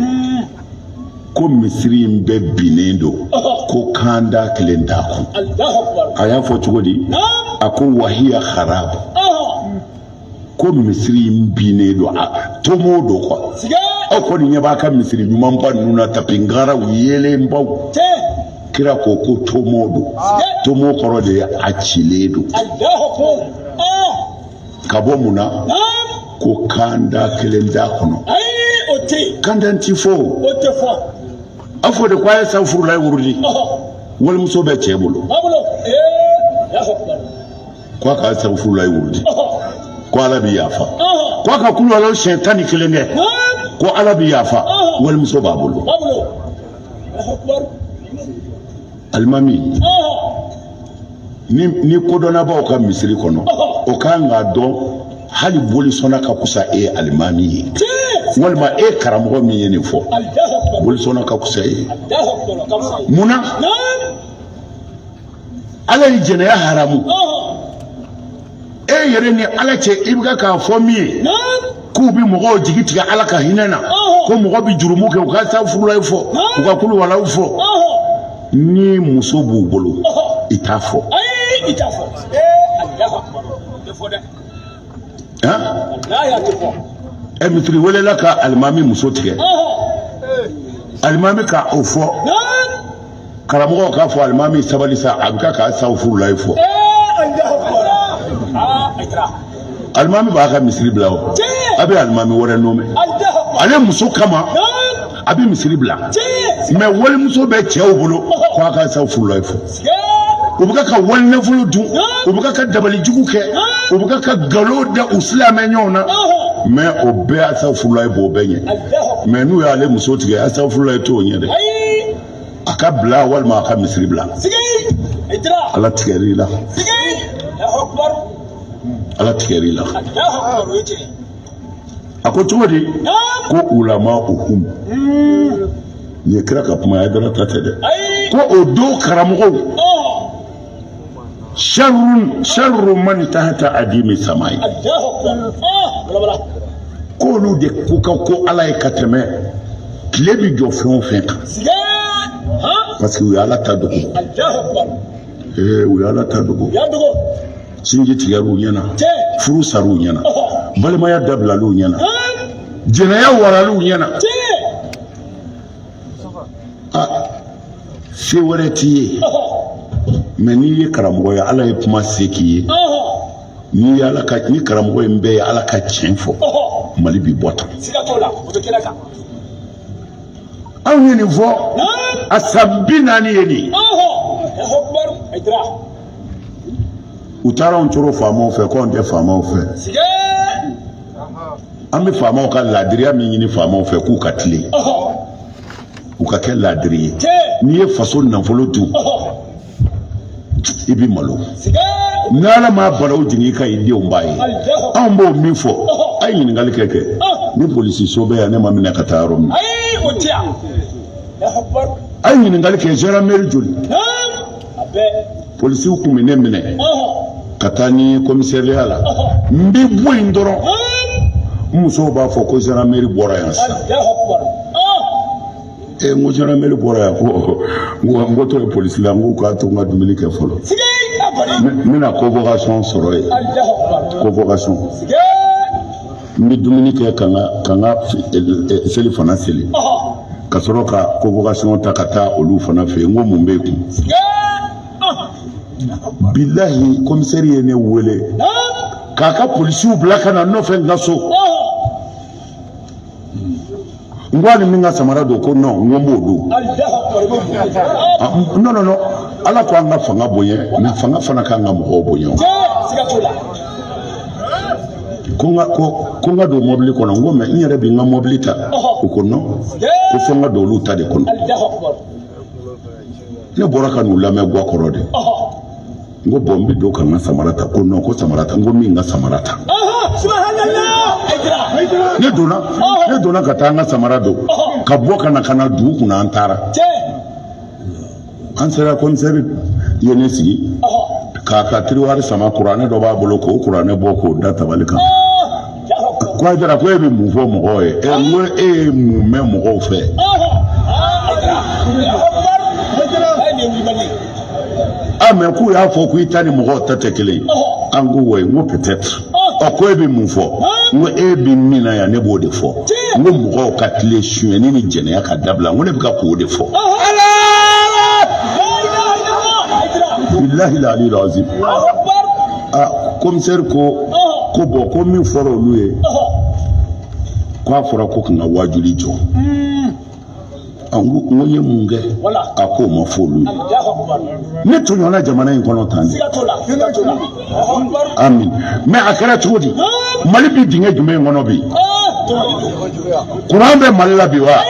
misiri in bɛɛ binnen don ko kan da kelen t'a kun a y'a fɔ cogo di a ko wahiya harabu ko misiri in binnen don tomo don quoi aw kɔni ɲɛ b'a ka misiri ɲumanba ninnu na tapingaraw yeelenbaw kira ko tomo don tomo kɔrɔ de ye a cilen don ka bɔ mun na ko kan da kelen t'a kɔnɔ kan da ti fɔ a fɔ de ko a ye san furula ye wurudi walimuso bɛ cɛ bolo ko a ka san furula ye wurudi ko ala b'i yafa ko a ka kulubaliw siɲɛ 11 kɛ ko ala b'i yafa walimuso b'a bolo alimami ni kodɔnnabaw ka misiri kɔnɔ o kan k'a dɔn hali bolisɔnna ka kusa e alimami ye walima e karamɔgɔ min ye nin fɔ bolisɔnna ka kusa e munna ala ye jɛnɛya haramu e yɛrɛ ni ala cɛ i bɛ k'a fɔ min ye k'u bɛ mɔgɔw jigi tigɛ ala ka hinɛ na ko mɔgɔ bɛ jurumu kɛ u ka taa furulayi fɔ u ka kulubaliw fɔ ni muso b'u bolo i t'a fɔ La ya tefo. E mitri wele la ka alimami muso tigɛ. Alimami ka o fɔ. Karamɔgɔ k'a fɔ alimami sabali sa a bɛ k'a saw furu la i fɔ. Alimami b'a ka misiri bila o. A bɛ alimami wɛrɛ nɔmɛ. Ale muso kama a bɛ misiri bila. Mais walimuso bɛ cɛw bolo ko a ka saw furu la i fɔ. U bɛ ka wali nafolo dun, u bɛ ka dabali jugu kɛ, u bɛ ka nkalon da u silamɛ ɲɔgɔn na. Mais o bɛɛ asaw furu la i b'o bɛɛ ɲɛ. Mais n'u y'ale muso tigɛ asaw furu la i t'o ɲɛ dɛ. A ka bila walima a ka misiri bila. Ala tigɛr'i la. Ala tigɛr'i la. A ko cogo di? Ko ulama uhum. Nin ye kira ka kuma ye dara ta tɛ dɛ. Ko o don karamɔgɔw. Sharru man tahta adimi samai. Ko olu de ko ka ko Ala ye ka tɛmɛ tile bi jɔ fɛn o fɛn kan. Parce que u ye Ala ta dogo. U ye Ala ta dogo. Sinji tigɛr'u ɲɛna, furu sar'u ɲɛna, balimaya dabilal'u ɲɛna, jɛnɛya waral'u ɲɛna. Se wɛrɛ t'i ye. Mais n'i ye karamɔgɔ ye Ala ye kuma se k'i ye. Ni karamɔgɔ in bɛɛ ye Ala ka tiɲɛ fɔ, Mali bi bɔ tan. Anw ye nin fɔ a san 40 ye nin. U taara anw coro faamaw fɛ k'anw tɛ faamaw fɛ. An bɛ faamaw ka laadiriya min ɲini faamaw fɛ k'u ka tilen. U ka kɛ laadiri ye. N'i ye faso nafolo dun i bɛ malo. N'Ala m'a bala o jigin i ka i denw b'a ye. Anw b'o min fɔ a ye ɲininkali kɛ ni polisi so bɛ yan ne ma minɛ ka taa yɔrɔ min. A ye ɲininkali kɛ gendarmerie joli. Polisiw kun bɛ ne minɛ ka taa ni commissariat la. N bɛ bɔ yen dɔrɔn musow b'a fɔ ko gendarmerie bɔra yan sisan. N ko gendarmerie bɔra yan n ko to ye polisi la n ko k'a to n ka dumuni kɛ fɔlɔ. N bɛna convocation sɔrɔ yen. Convocation. N bɛ dumuni kɛ ka n ka seli fana seli. Ka sɔrɔ ka convocation ta ka taa olu fana fɛ yen n ko mun bɛ kun. Bilahi commissaire ye ne wele k'a ka polisiw bila ka na nɔfɛ n ka so. N ko hali min ka samara don ko non n ko n b'o don. Non Ala ko an ka fanga bonya mais fanga fana kan ka mɔgɔw bonya. Ko n ka don mobili kɔnɔ n ko mais n yɛrɛ bɛ n ka mobili ta o ko non ko fo n ka don olu ta de kɔnɔ. Ne bɔra ka n'u lamɛn Gwa kɔrɔ de. N ko bon n bɛ don ka n ka samara ta ko non ko samara ta n ko min ka samara ta. Ne donna ka taa n ka samara don ka bɔ ka na dugu kunna an taara. An sera commissaire ye ne sigi k'a ka tiroir sama kuranɛ dɔ b'a bolo k'o kuranɛ bɔ k'o da tabali kan. Ko Aidara ko e bɛ mun fɔ mɔgɔw ye n ko e ye mun mɛn mɔgɔw fɛ. Mais k'u y'a fɔ k'i ta ni mɔgɔw ta tɛ kelen ye. An ko oui n ko peut-être. Ko e bɛ mun fɔ n ko e bɛ min na yan ne b'o de fɔ. N ko mɔgɔw ka tile suyɛnni ni jɛnɛya ka dabila n ko ne bɛ ka k'o de fɔ. Bilahi l'ali l'azim. Commissaire ko bon ko min fɔra olu ye k'a fɔra ko ka n ka wajuli jɔ. N ko ye mun kɛ a k'o ma fɔ olu ye. Ne tɔɲɔna jamana in kɔnɔ tan de. Amin. Mais a kɛra cogo di Mali bi dingɛ jumɛn kɔnɔ bi. Kuran bɛ Mali la bi wa.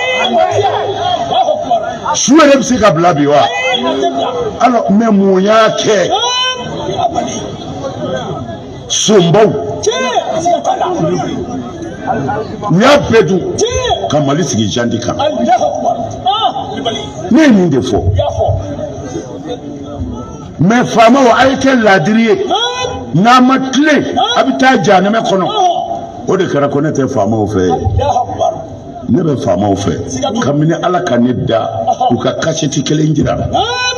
Su yɛrɛ bɛ se ka bila bi wa. Alors mais mun y'a kɛ sonbaw u y'a bɛɛ dun ka Mali sigi jandi kan. Ne ye nin de fɔ mais faamaw a ye kɛ laadiri ye n'a ma tilen a bɛ taa jahanɛmɛ kɔnɔ. O de kɛra ko ne tɛ faamaw fɛ ye. Ne bɛ faamaw fɛ kabini Ala ka ne da u ka kasɛti kelen jira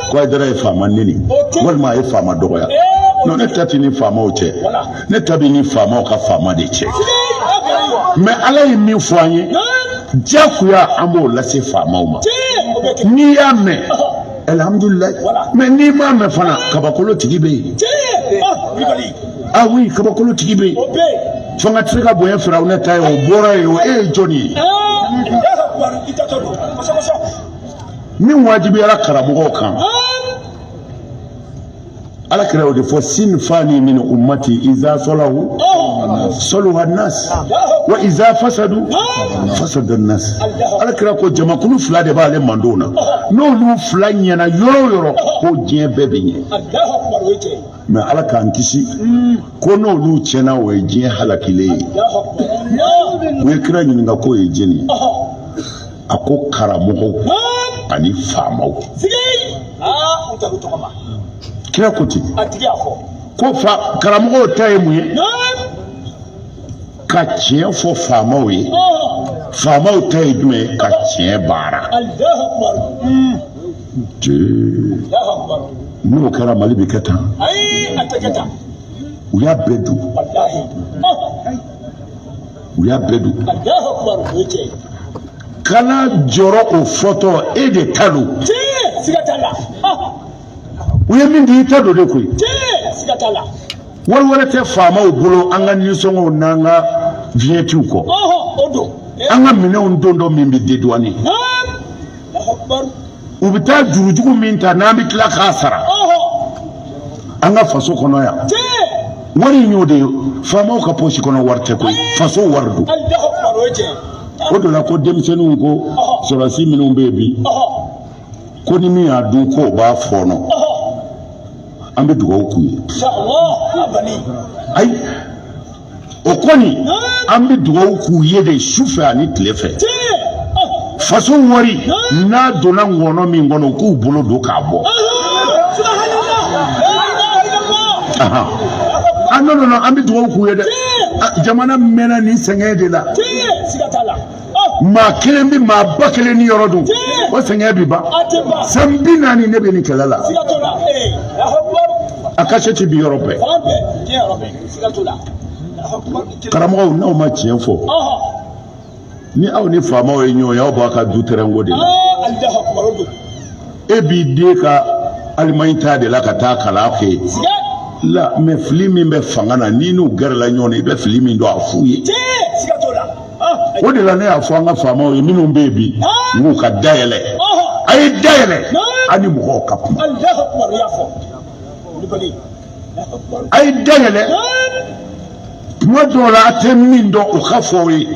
ko Aidara ye faama neni walima a ye faama dɔgɔya non ne ta ti ni faamaw cɛ ne ta bi ni faamaw ka faama de cɛ mais ala ye min fɔ an ye jakuya an b'o lase faamaw ma n'i y'a mɛn alhamdulilayi mais n'i m'a mɛn fana kabakolo tigi bɛ yen ah oui kabakolo tigi bɛ yen fanga tɛ se ka bonya Firawuna ta ye o bɔra ye o e ye jɔn ye min wajibiyara karamɔgɔw kan ala kira o de fɔ sinfani min ummati iza salahu saluha nas wa iza fasadu fasada nas ala kira ko jamakulu fila de b'ale mandenw na n'olu fila ɲɛna yɔrɔ o yɔrɔ ko diɲɛ bɛɛ bɛ ɲɛ mais ala k'an kisi ko n'olu tiɲɛna o ye diɲɛ halakilen ye u ye kira ɲininka k'o ye jeni a ko karamɔgɔw ani faamaw kira ko ten ko karamɔgɔw ta ye mun ye ka tiɲɛ fɔ faamaw ye faamaw ta ye jumɛn ye ka tiɲɛ baara n'o kɛra Mali bɛ kɛ tan u y'a bɛɛ dun u y'a bɛɛ dun kana jɔrɔ o fɔtɔ e de ta don u ye min di i ta don de koyi wari wɛrɛ tɛ faamaw bolo an ka nisɔngɔw n'an ka viɲɛtiw kɔ an ka minɛnw don dɔ min bɛ dédouaner u bɛ taa jurujugu min ta n'an bɛ tila k'a sara an ka faso kɔnɔ yan wari in y'o de ye faamaw ka posi kɔnɔ wari tɛ koyi faso wari don o de la ko denmisɛnninw ko sɔrɔdasi minnu bɛ yen bi ko ni min y'a dun k'o b'a fɔɔnɔ an bɛ dugawu k'u ye ayi o kɔni an bɛ dugawu k'u ye de su fɛ ani tile fɛ faso wari n'a donna ŋɔnɔ min kɔnɔ u k'u bolo don k'a bɔ non an bɛ dugawu k'u ye dɛ jamana mɛnna nin sɛgɛn de la maa kelen bɛ maa ba kelen ni yɔrɔ dun o sɛgɛn bɛ ban san 40 ne bɛ nin kɛlɛ la a ka se ti bi yɔrɔ bɛɛ karamɔgɔw n'aw ma tiɲɛ fɔ ni aw ni faamaw ye ɲɔgɔn ye aw b'a ka du tɛrɛnko de la e b'i den ka Alimaɲi ta de la ka taa kalan kɛ la mais fili min bɛ fanga na ni n'u gɛrɛla ɲɔgɔn na i bɛ fili min dɔn a f'u ye o de la ne y'a fɔ an ka faamaw ye minnu bɛ yen bi n'u ka dayɛlɛ a ye dayɛlɛ a ni mɔgɔw ka kuma a ye dayɛlɛ tuma dɔw la a tɛ min dɔn o ka fɔ o ye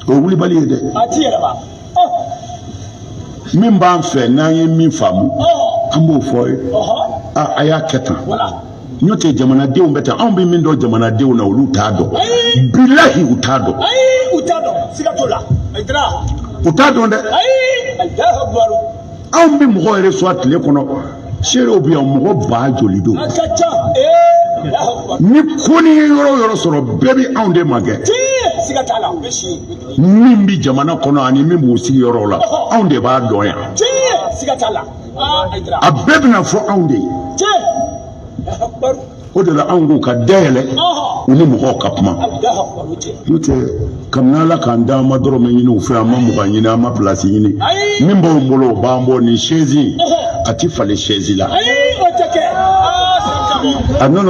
o wulibali ye dɛ min b'an fɛ n'an ye min faamu an b'o fɔ ye a y'a kɛ tan n'o tɛ jamanadenw bɛ tan anw bɛ min dɔn jamanadenw na olu t'a dɔn bilahi u t'a dɔn u t'a dɔn dɛ anw bɛ mɔgɔ yɛrɛ sɔrɔ tile kɔnɔ seerew bɛ yan mɔgɔ ba joli don ni ko ni ye yɔrɔ o yɔrɔ sɔrɔ bɛɛ bɛ anw de ma kɛ min bɛ jamana kɔnɔ ani min b'u sigi yɔrɔ la anw de b'a dɔn yan a bɛɛ bɛna fɔ anw de ye o de la anw k'u ka dayɛlɛ u ni mɔgɔw ka kuma n'o tɛ kabini ala k'an d'an ma dɔrɔn ɲini u fɛ an ma mugan ɲini an ma pilasi ɲini min b'anw bolo o b'an bɔ nin sɛzi a ti falen sɛzi la non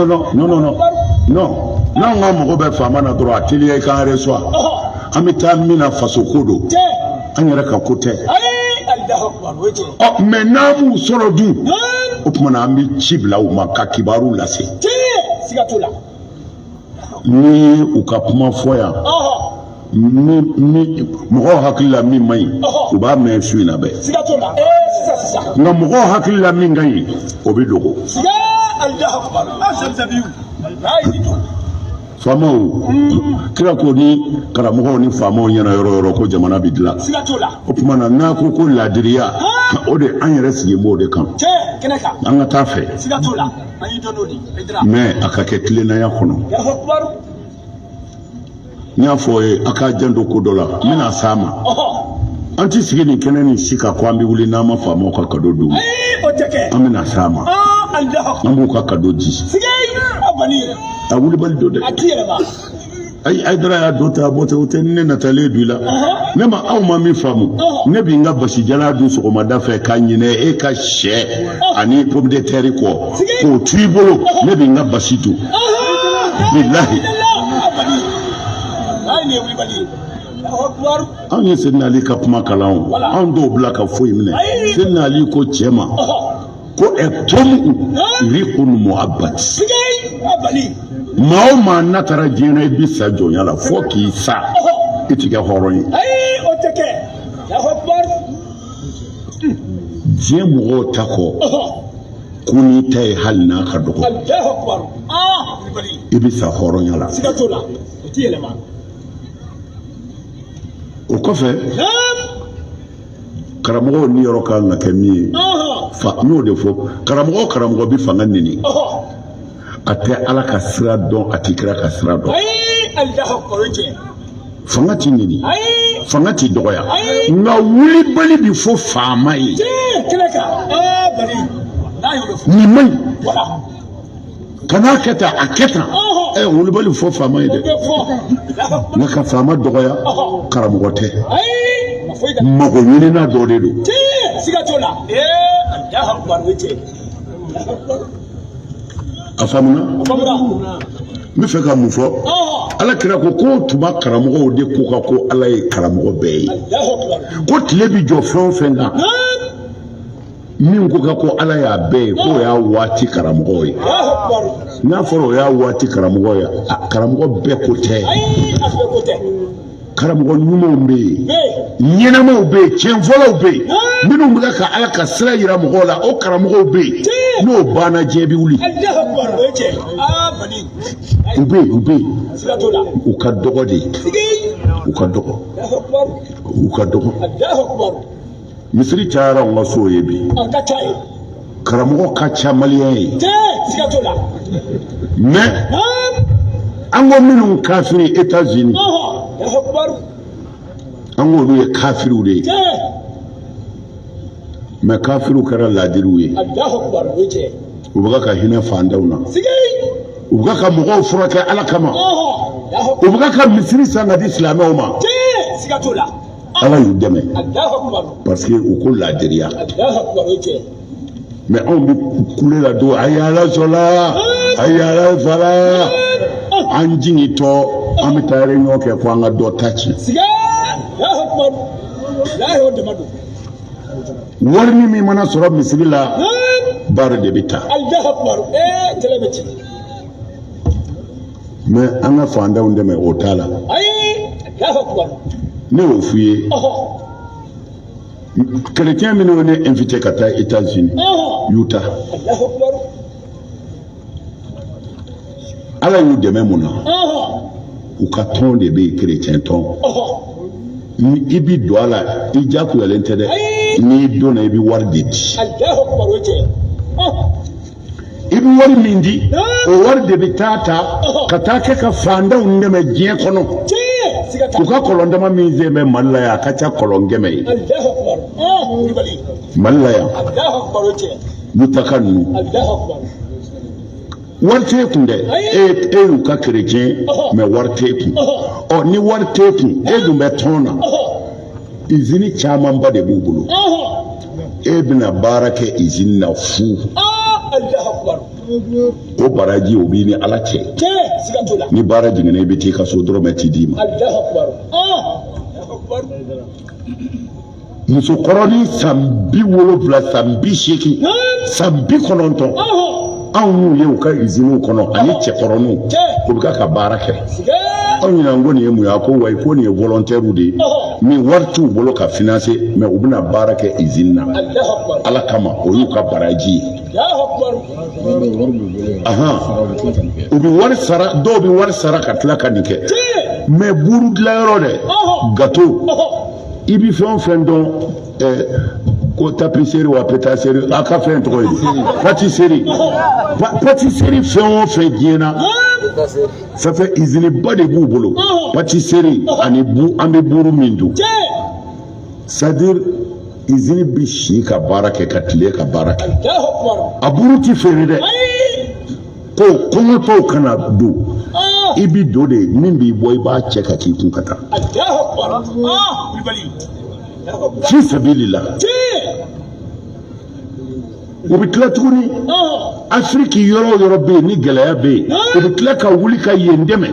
n'anw ka mɔgɔ bɛ faama na dɔrɔn a teliya i k'an reçoit an bɛ taa min na faso ko don an yɛrɛ ka ko tɛ mais n'an b'u sɔrɔ dun o tuma na an bɛ ci bila u ma ka kibaru lase ni u ka kuma fɔ yan ni mɔgɔw hakili la min man ɲi u b'a mɛn su in na bɛɛ nka mɔgɔw hakili la min ka ɲi o bɛ dogo faamaw kira ko ni karamɔgɔw ni faamaw ɲɛna yɔrɔ yɔrɔ ko jamana bɛ dilan o tuma na n'a ko ko laadiriya o de an yɛrɛ sigi b'o de kan an ka taa fɛ mais a ka kɛ tilennaya kɔnɔ n y'a fɔ ye a k'a janto ko dɔ la n bɛna s'a ma Anti sigi ni kɛnɛ ni si ka ko an bɛ wuli n'an ma faamaw ka cadeau d'u ma. O tɛ kɛ. An bɛna s'a ma. An b'u ka cadeau di. Sigi a bali yɛrɛ. A wulibali don dɛ. A ti yɛrɛ ba. Ay dara y'a dɔ ta bɔ tɛ o tɛ ne natalen du la. Ne ma aw ma min faamu. Ne bɛ n ka basi jala dun sɔgɔmada fɛ ka ɲinɛ e ka sɛ ani pomme de terre kɔ k'o tu i bolo ne bɛ n ka basi dun. Bilahi. Anw ye Seydina Ali ka kuma kalan o anw dɔw bila ka foyi minɛ Seydina Ali ko cɛ ma ko ɛtɔmu rikun muhabbat maa o maa n'a taara diɲɛ na i bi sa jɔnya la fo k'i sa i ti kɛ hɔrɔn ye diɲɛ mɔgɔw ta kɔ ko n'i ta ye hali n'a ka dɔgɔ i bi sa hɔrɔnya la o kɔfɛ karamɔgɔw ni yɔrɔ kan ka kɛ min ye n y'o de fɔ karamɔgɔ bi fanga nini a tɛ ala ka sira dɔn a tɛ kira ka sira dɔn fanga ti nini fanga ti dɔgɔya nka wulibali bi fɔ faama ye nin man ɲi kan'a kɛ tan a kɛ tan wulibali fɔ faama ye dɛ nka ka faama dɔgɔya karamɔgɔ tɛ mago ɲinina dɔ de don a faamuna n bɛ fɛ ka mun fɔ ala kira ko tuma karamɔgɔw de ko ka ko ala ye karamɔgɔ bɛɛ ye ko tile bi jɔ fɛn o fɛn kan min ko ka ko ala y'a bɛɛ ye k'o y'a waati karamɔgɔw ye n'a fɔra o y'a waati karamɔgɔ ye karamɔgɔ bɛɛ ko tɛ karamɔgɔ ɲumanw bɛ yen ɲɛnamaw bɛ yen tiɲɛfɔlaw bɛ yen minnu bɛ ka ala ka sira yira mɔgɔw la o karamɔgɔw bɛ yen n'o banna diɲɛ bɛ wuli u bɛ yen u ka dɔgɔ de u ka dɔgɔ misiri cayara anw ka so ye bi karamɔgɔ ka ca maliyɛn ye mais an ko minnu kafiri États-Unis an k'olu ye kafiriw de ye mais kafiriw kɛra laadiriw ye u bɛ ka hinɛ fantanw na u bɛ ka mɔgɔw furakɛ ala kama u bɛ ka misiri san ka di silamɛw ma ala y'u dɛmɛ parce que u ko laadiriya mais anw bɛ kule la don a yala sɔla a yala fala an jigintɔ an bɛ taa réunion kɛ ko an ka dɔ ta tiɲɛ wari min mana sɔrɔ misiri la baara de bɛ taa mais an ka fantanw dɛmɛ o t'a la ne y'o f'u ye chrétien minnu ye ne invité ka taa États-Unis y'u ta ala y'u dɛmɛ mun na u ka tɔn de bɛ yen chrétien tɔn ni i bi don a la i jakuyalen tɛ dɛ n'i donna i bɛ wari de di i bɛ wari min di o wari de bɛ taa ka taa kɛ ka fantanw dɛmɛ diɲɛ kɔnɔ u ka kɔlɔn dama min sen bɛ Mali la yan a ka ca kɔlɔn 100 ye Mali la yan Mutaka ninnu wari t'e kun dɛ e y'u ka chrétien mais wari t'e kun ni wari t'e kun e dun bɛ tɔn na usine camanba de b'u bolo e bɛna baara kɛ usine na fu o baraji o b'i ni ala cɛ ni baara jiginna i bɛ t'i ka so dɔrɔmɛ ti d'i ma musokɔrɔni san 70 san 80 san 90 anw y'u ye u ka usine kɔnɔ ani cɛkɔrɔniw u bɛ ka baara kɛ anw ɲinan ko nin ye mun ye a ko wa ko nin ye volontaire de ye min wari t'u bolo ka financer mais u bɛna baara kɛ usine na ala kama o y'u ka baraji ye u bɛ wari sara dɔw bɛ wari sara ka tila ka nin kɛ mais buru dilanyɔrɔ dɛ gâteau i bɛ fɛn o fɛn dɔn ko tapisserie wa pétasserie a ka fɛn tɔgɔ ye pâtisserie fɛn o fɛn diɲɛ na ça fait usine ba de b'u bolo pâtisserie ani an bɛ buru min dun c'est-à-dire izini bi si ka baara kɛ ka tile ka baara kɛ a buru ti feere dɛ ko kɔngɔtɔw kana don i bi do de min b'i bɔ i b'a cɛ ka k'i kun ka taa fi sabilila u bɛ tila tuguni afiriki yɔrɔ o yɔrɔ bɛ yen ni gɛlɛya bɛ yen u bɛ tila ka wuli ka yen dɛmɛ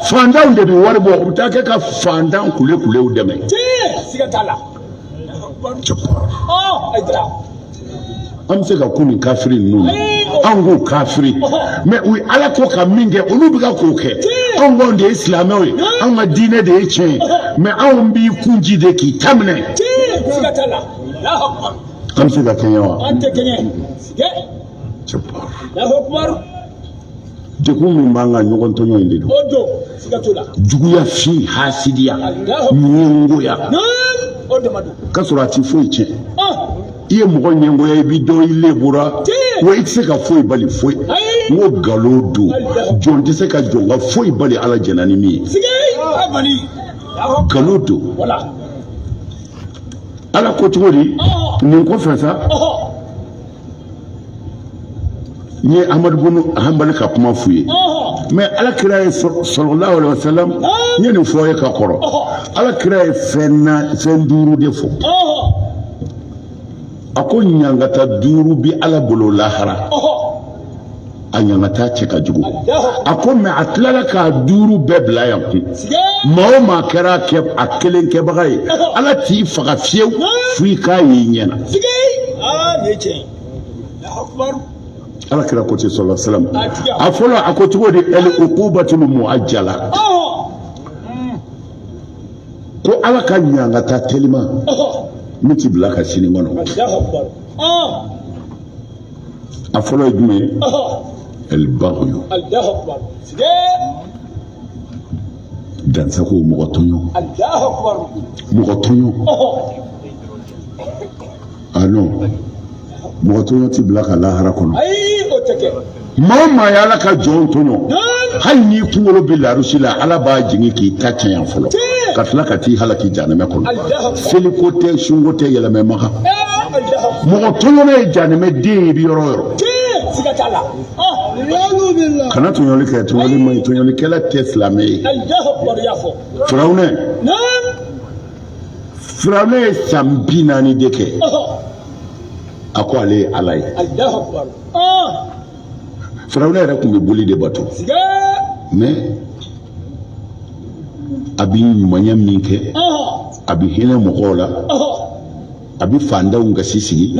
fantanw de bɛ wari bɔ u bɛ taa kɛ ka fantan kule-kulew dɛmɛ an bɛ se ka kun nin kafiri ninnu na an k'o kafiri mɛ u ye ala ko ka min kɛ olu bɛ ka k'o kɛ anw kɔni de ye silamɛw ye anw ka diinɛ de ye tiɲɛ ye mɛ anw b'i kunji de k'i ta minɛ an bɛ se ka kɛɲɛ wa degun min b'an ka ɲɔgɔn tɔɲɔ in de don juguya fin hasidiya ɲɛngoya k'a sɔrɔ a ti foyi tiɲɛ i ye mɔgɔ ɲɛngoya i b'i dɔn i lebura wa i tɛ se ka foyi bali foyi n ko nkalon don jɔn tɛ se ka jɔn ka foyi bali ala jɛna ni min ye nkalon don ala ko cogo di nin kɔfɛ sa n ye amadu bunu hanbali ka kuma f'u ye mɛ ala kira ye sallallahu alaihi wasallam n ye nin fɔ ye ka kɔrɔ ala kira ye fɛn duuru de fɔ a ko ɲangata duuru bi ala bolo lahara a ɲangata cɛ ka jugu a ko mɛ a tilala k'a duuru bɛɛ bila yan kun maa o maa kɛra a kelen kɛbaga ye ala t'i faga fiyewu fo i k'a ye i ɲɛna ala kira ko ten sallallahu alaihi wasallam a fɔlɔ a ko cogo di el uqubatu muajjala ko ala ka ɲangata telima min ti bila ka sini kɔnɔ a fɔlɔ ye jumɛn ye el baghyu dansago mɔgɔ tɔɲɔ ah non mɔgɔ tɔɲɔ ti bila ka lahara kɔnɔ maa o maa ye ala ka jɔnw tɔɲɔ hali n'i kunkolo bɛ larusi la ala b'a jigin k'i ta tiɲɛ fɔlɔ ka tila ka t'i halaki jahanama kɔnɔ seliko tɛ sunko tɛ yɛlɛmɛ maga mɔgɔ tɔɲɔna ye jahanama den ye bi yɔrɔ o yɔrɔ kana tɔɲɔli kɛ tɔɲɔli man ɲi tɔɲɔlikɛla tɛ silamɛ ye firawuna ye san 40 de kɛ a ko ale ye ala ye firawuna yɛrɛ tun bɛ boli de bato mais a bɛ ɲumanya min kɛ a bɛ hinɛ mɔgɔw la a bɛ fantanw gasi sigi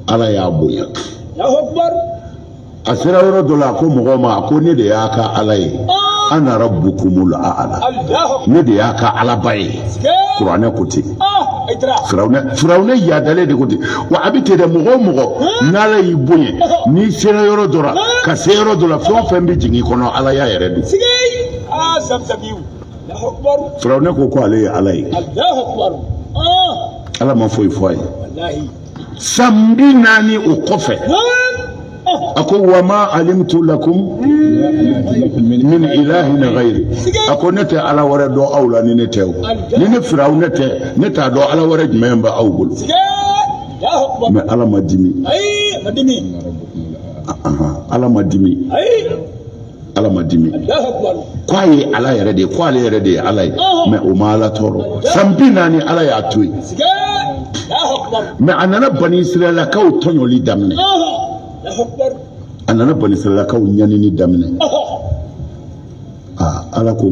ala y'a bonya a sera yɔrɔ dɔ la a ko mɔgɔw ma a ko ne de y'a ka ala ye ana rabbukumul a'la ne de y'a ka alaba ye kuranɛ ko ten firawuna yadalen de ko ten wa a bɛ ten dɛ mɔgɔ o mɔgɔ n'ala y'i bonya n'i sera yɔrɔ dɔ la ka se yɔrɔ dɔ la fɛn o fɛn bɛ jigin i kɔnɔ ala y'a yɛrɛ don firawuna ko ale ye ala ye ala ma foyi fɔ a ye san 40 o kɔfɛ a ko wa ma alimtu lakum min ilahin ghayri a ko ne tɛ ala wɛrɛ dɔn aw la ni ne tɛ o ni ne firawuna tɛ ne t'a dɔn ala wɛrɛ jumɛn bɛ aw bolo mais ala ma dimi ala ma dimi k'a ye ala yɛrɛ de ye ko ale yɛrɛ de ye ala ye mais o ma ala tɔɔrɔ san 40 ala y'a to yen mais a nana bani israɛlakaw tɔɲɔli daminɛ a nana bani israɛlakaw ɲanini daminɛ ala ko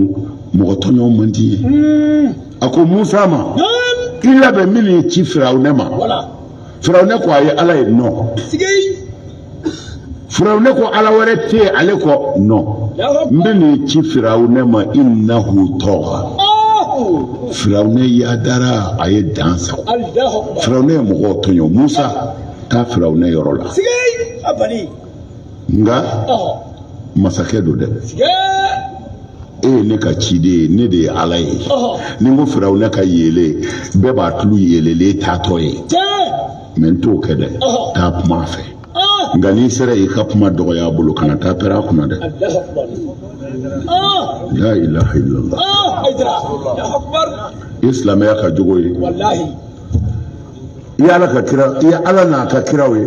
mɔgɔ tɔɲɔ man di ye a ko musa ma i labɛn min ye ci firawunɛ ma firawunɛ ko a ye ala ye nɔ firawunɛ ko ala wɛrɛ tɛ yen ale ko nɔ n bɛ nin ci firawunɛ ma innahu tɔgha firawunɛ yadara a ye dan sago firawunɛ ye mɔgɔw tɔɲɔ musa taa firawunɛ yɔrɔ la nka masakɛ don dɛ e ye ne ka ciden ye ne de ye ala ye ni n ko firawunɛ ka yele bɛɛ b'a tulu yelelen taatɔ ye mais n t'o kɛ dɛ taa kuma a fɛ nka n'i sera i ka kuma dɔgɔya a bolo kana taa pɛrɛ a kunna dɛ la ilaha illallah islam ya ka jogo ye wallahi ya ala ka kira ya ala na ka kira we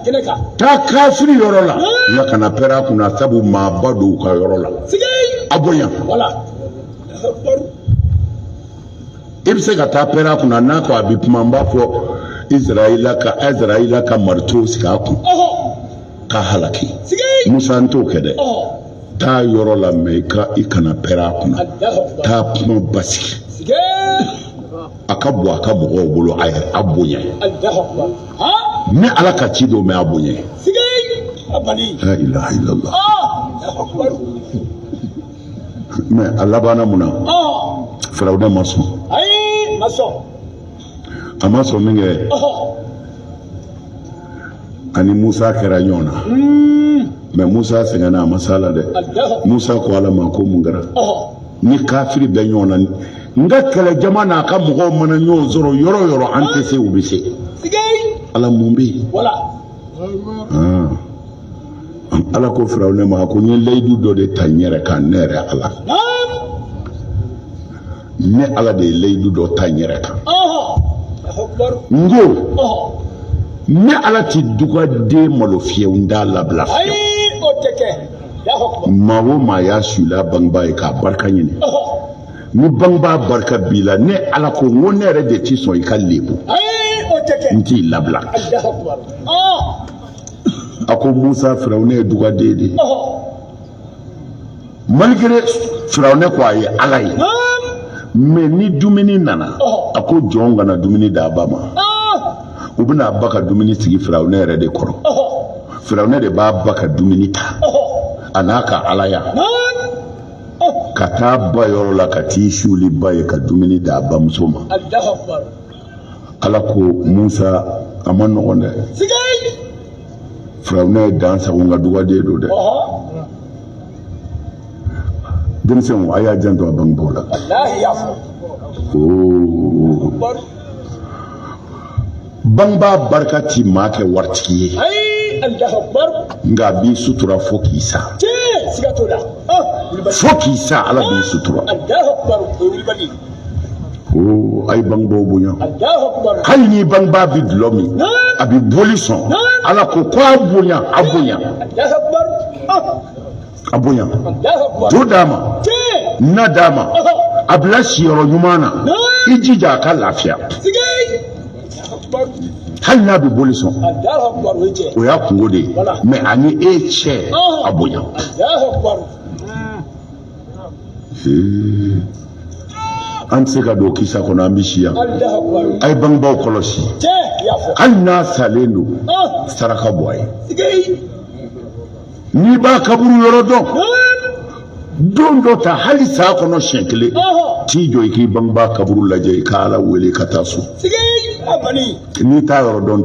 keneka ta kafiri yoro la ya kana pera kuna sabu ma badu ka yoro la abonya wala ibse ka ta pera kuna na ko abi pumamba fo Israila ka marto sika ku ka halaki Musa nto kede ta yoro la me ka ikana pera kuna ta puma basi akabu akabu bolo ay abonya ne ala ka ci do me abonya la ilaha illallah me Allah bana muna Firawna maso ay maso amaso minge ani Musa kera nyona me Musa sengana masala de Musa ko ala ma ko mungara ni kafiri be nyona nga kala jamana ka mugo mana nyo zoro yoro ante se ubise ala mumbi wala ala ko Firawna ma ko ni leydu do de tanyere kan nere ala ne ala de leydu do tanyere kan ngo ne ala ti duga de malo fiyew nda labla ay o teke ya hokko mawo ma ya shula bangba ka barka nyine ni bangba barka bila ne ala ko ngone re de ti so ikalebu ay o teke nti labla Allahu akbar ako Musa Firawna duga de malgré Firawna ko ay alay mais ni dumini nana ako jonga na dumini da bama ubuna baka dumini sigi Firawna yɛrɛ de kɔrɔ Firawna de b'a baka dumini ta anaka alaya ka taa ba yɔrɔ la ka t'i suli ba ye ka dumini da bamuso ma ala ko Musa a ma nɔgɔn dɛ Firawna ye dan sago nka dugaden do dɛ denmisɛnw a y'a janto a bangebaaw la bangba barka ti maa kɛ waritigi ye nka b'i sutura fo k'i sa fo k'i sa ala b'i sutura ayi bangebaaw bonya hali ni bangba bi dulɔ min a bi boli sɔn ala ko a bonya a bonya a bonya to d'a ma na d'a ma a bila siyɔrɔ ɲuman na i jija a ka lafiya hali n'a bɛ boli sɔn o y'a kungo de ye mais ani e cɛ a bonya an tɛ se ka don kisa kɔnɔ an bɛ si yan a ye bangebaaw kɔlɔsi hali n'a salen don saraka bɔ a ye n'i b'a kaburu yɔrɔ dɔn don dɔ ta hali saa kɔnɔ siɲɛ kelen t'i jɔ i k'i bangebaa kaburu lajɛ i ka ala wele ka taa so n'i t'a yɔrɔ dɔn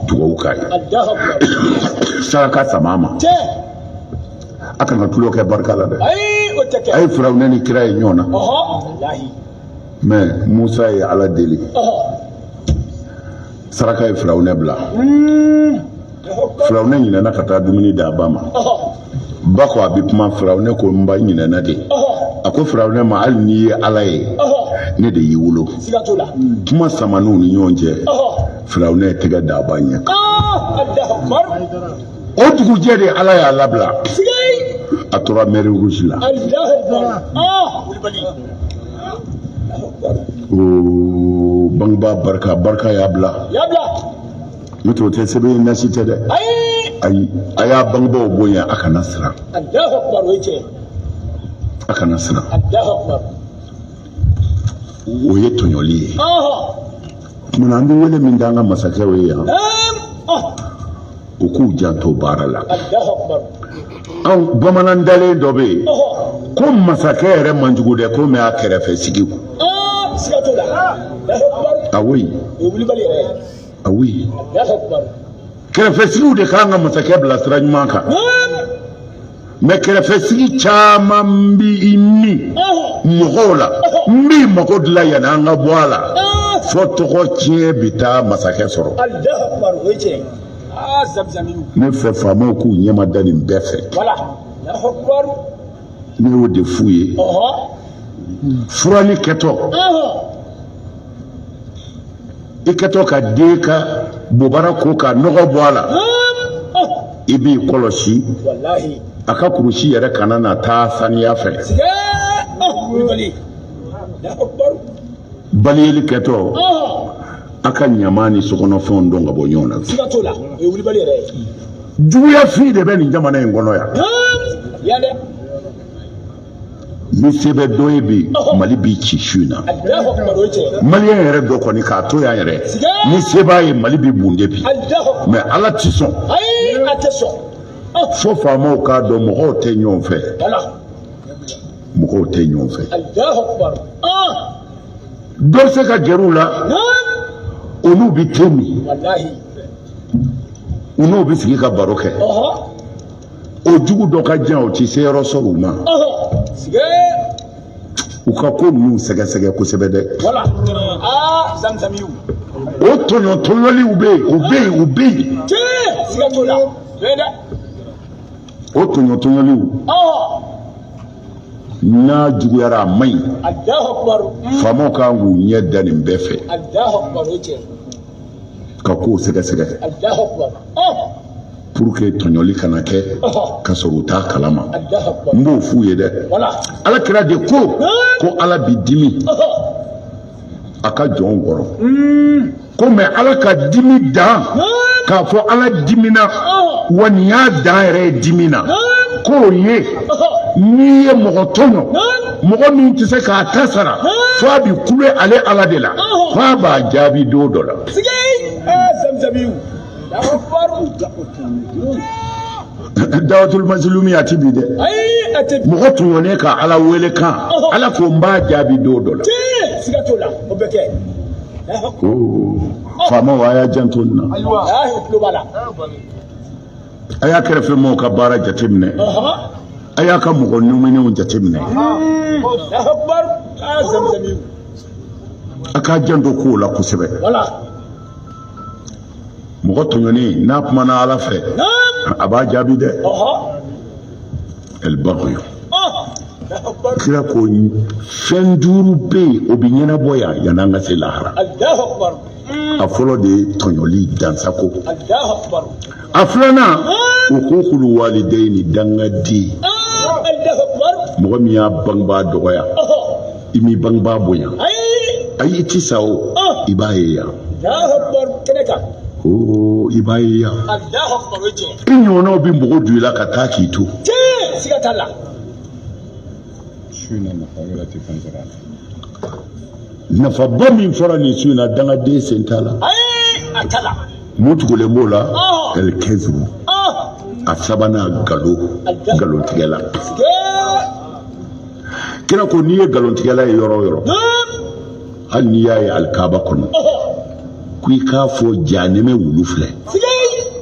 dugawu k'a ye saraka sama ma a kana tulo kɛ barika la dɛ a ye Firawuna ni kira ye ɲɔgɔn na mais Musa ye ala deli saraka ye Firawuna bila Firawuna ɲinɛna ka taa dumuni d'a ba ma ba ko a bɛ kuma Firawuna ko n ba ɲinɛna de a ko Firawuna ma hali n'i ye ala ye ne de y'i wolo kuma samanuw ni ɲɔgɔn cɛ Firawuna ye tɛgɛ d'a ba ɲɛ o dugujɛ de ala y'a labila a tora mer rouge la bangba barka y'a bila ne to tɛ sɛbɛn nasi tɛ dɛ ayi a y'a bangebaaw bonya a kana siran a kana siran o ye tɔɲɔli ye munna an bɛ wele min d'an ka masakɛw ye yan u k'u janto baara la an bamanan dalen dɔ bɛ yen ko masakɛ yɛrɛ man jugu dɛ ko mɛ a kɛrɛfɛ sigi awoyi awoyi kɛrɛfɛsigiw de kan ka masakɛ bilasira ɲuman kan mɛ kɛrɛfɛsigi caman bi i min mɔgɔw la n b'i mago dilan yanni an ka bɔ a la fɔ tɔgɔ tiɲɛ bi taa masakɛ sɔrɔ ne fɛ faamaw k'u ɲɛma da nin bɛɛ fɛ ne y'o de f'u ye furani kɛtɔ ikato ka deka bobara ko ka nogo boala ibi kolosi wallahi aka kurushi yere kanana ta saniya fe bali akbar bali keto aka nyamani sokono fon donga bonyona sigatola e wuli bali re juya fi de ben jamana ngono ya yale ni sebe doebi mali bi ci shuna Allahu akbar oje mali yere do ko ni ka to ya yere ni seba yi mali bi bunde bi Allahu mais ala tison ay attention fo famo ka do mo te nyon fe voilà mo te nyon fe Allahu akbar do se ka gerula onu bi temi wallahi onu bi sigi ka baroke o jugu do ka jan o ti se yoro soru ma sige u ka ko nu sege sege ko sebe de voilà zamzamiu o tonoli ube je sigatola weda o tonoli na juguyara mai Allahu akbar famo ka ngu nye danin befe Allahu akbar oje ka ko sege sege Allahu akbar pour que tonoli kana ke ka soro ta kalama Allahu akbar mbo fu ye de voilà ala kira de ko ala bi dimi aka jon goro ko me ala ka dimi da ka fo ala dimina wani ya da yɛrɛ dimina ko ye ni ye mɔgɔ tɔɲɔ mɔgɔ min tɛ se k'a ta sara fo a bi kule ale ala de la fo a b'a jaabi don dɔ la zamzamiu dawatul mazlumi a ti bi dɛ mɔgɔ tɔɲɔnen ka ala wele kan ala ko n b'a jaabi don dɔ la sigatola o bɛ kɛ faamaw a y'a janto nin na a y'a kɛrɛfɛ mɔgɔw ka baara jateminɛ a y'a ka mɔgɔ numinenw jateminɛ a k'a janto kow la kosɛbɛ mɔgɔ tɔɲɔnen n'a kumana ala fɛ a b'a jaabi dɛ elbagyo kira ko fɛn duuru bɛ yen o bɛ ɲɛnabɔ yan yan'an ka se lahara a fɔlɔ de ye tɔɲɔli dansako a filanan o ko kulu walideyni dangadi mɔgɔ min y'a bangebaa dɔgɔya i m'i bangebaa bonya ayi i ti sa o i b'a ye yan i b'a ye yan i ɲɔgɔnnaw bɛ mɔgɔ don i la ka taa k'i to nafaba min fɔra nin su in na dangaden sen t'a la mun tugulen b'o la ɛlikɛzuru a sabanan nkalontigɛla kira ko n'i ye nkalontigɛla ye yɔrɔ o yɔrɔ hali n'i y'a ye alikaba kɔnɔ ko i k'a fɔ janɛmɛ wulu filɛ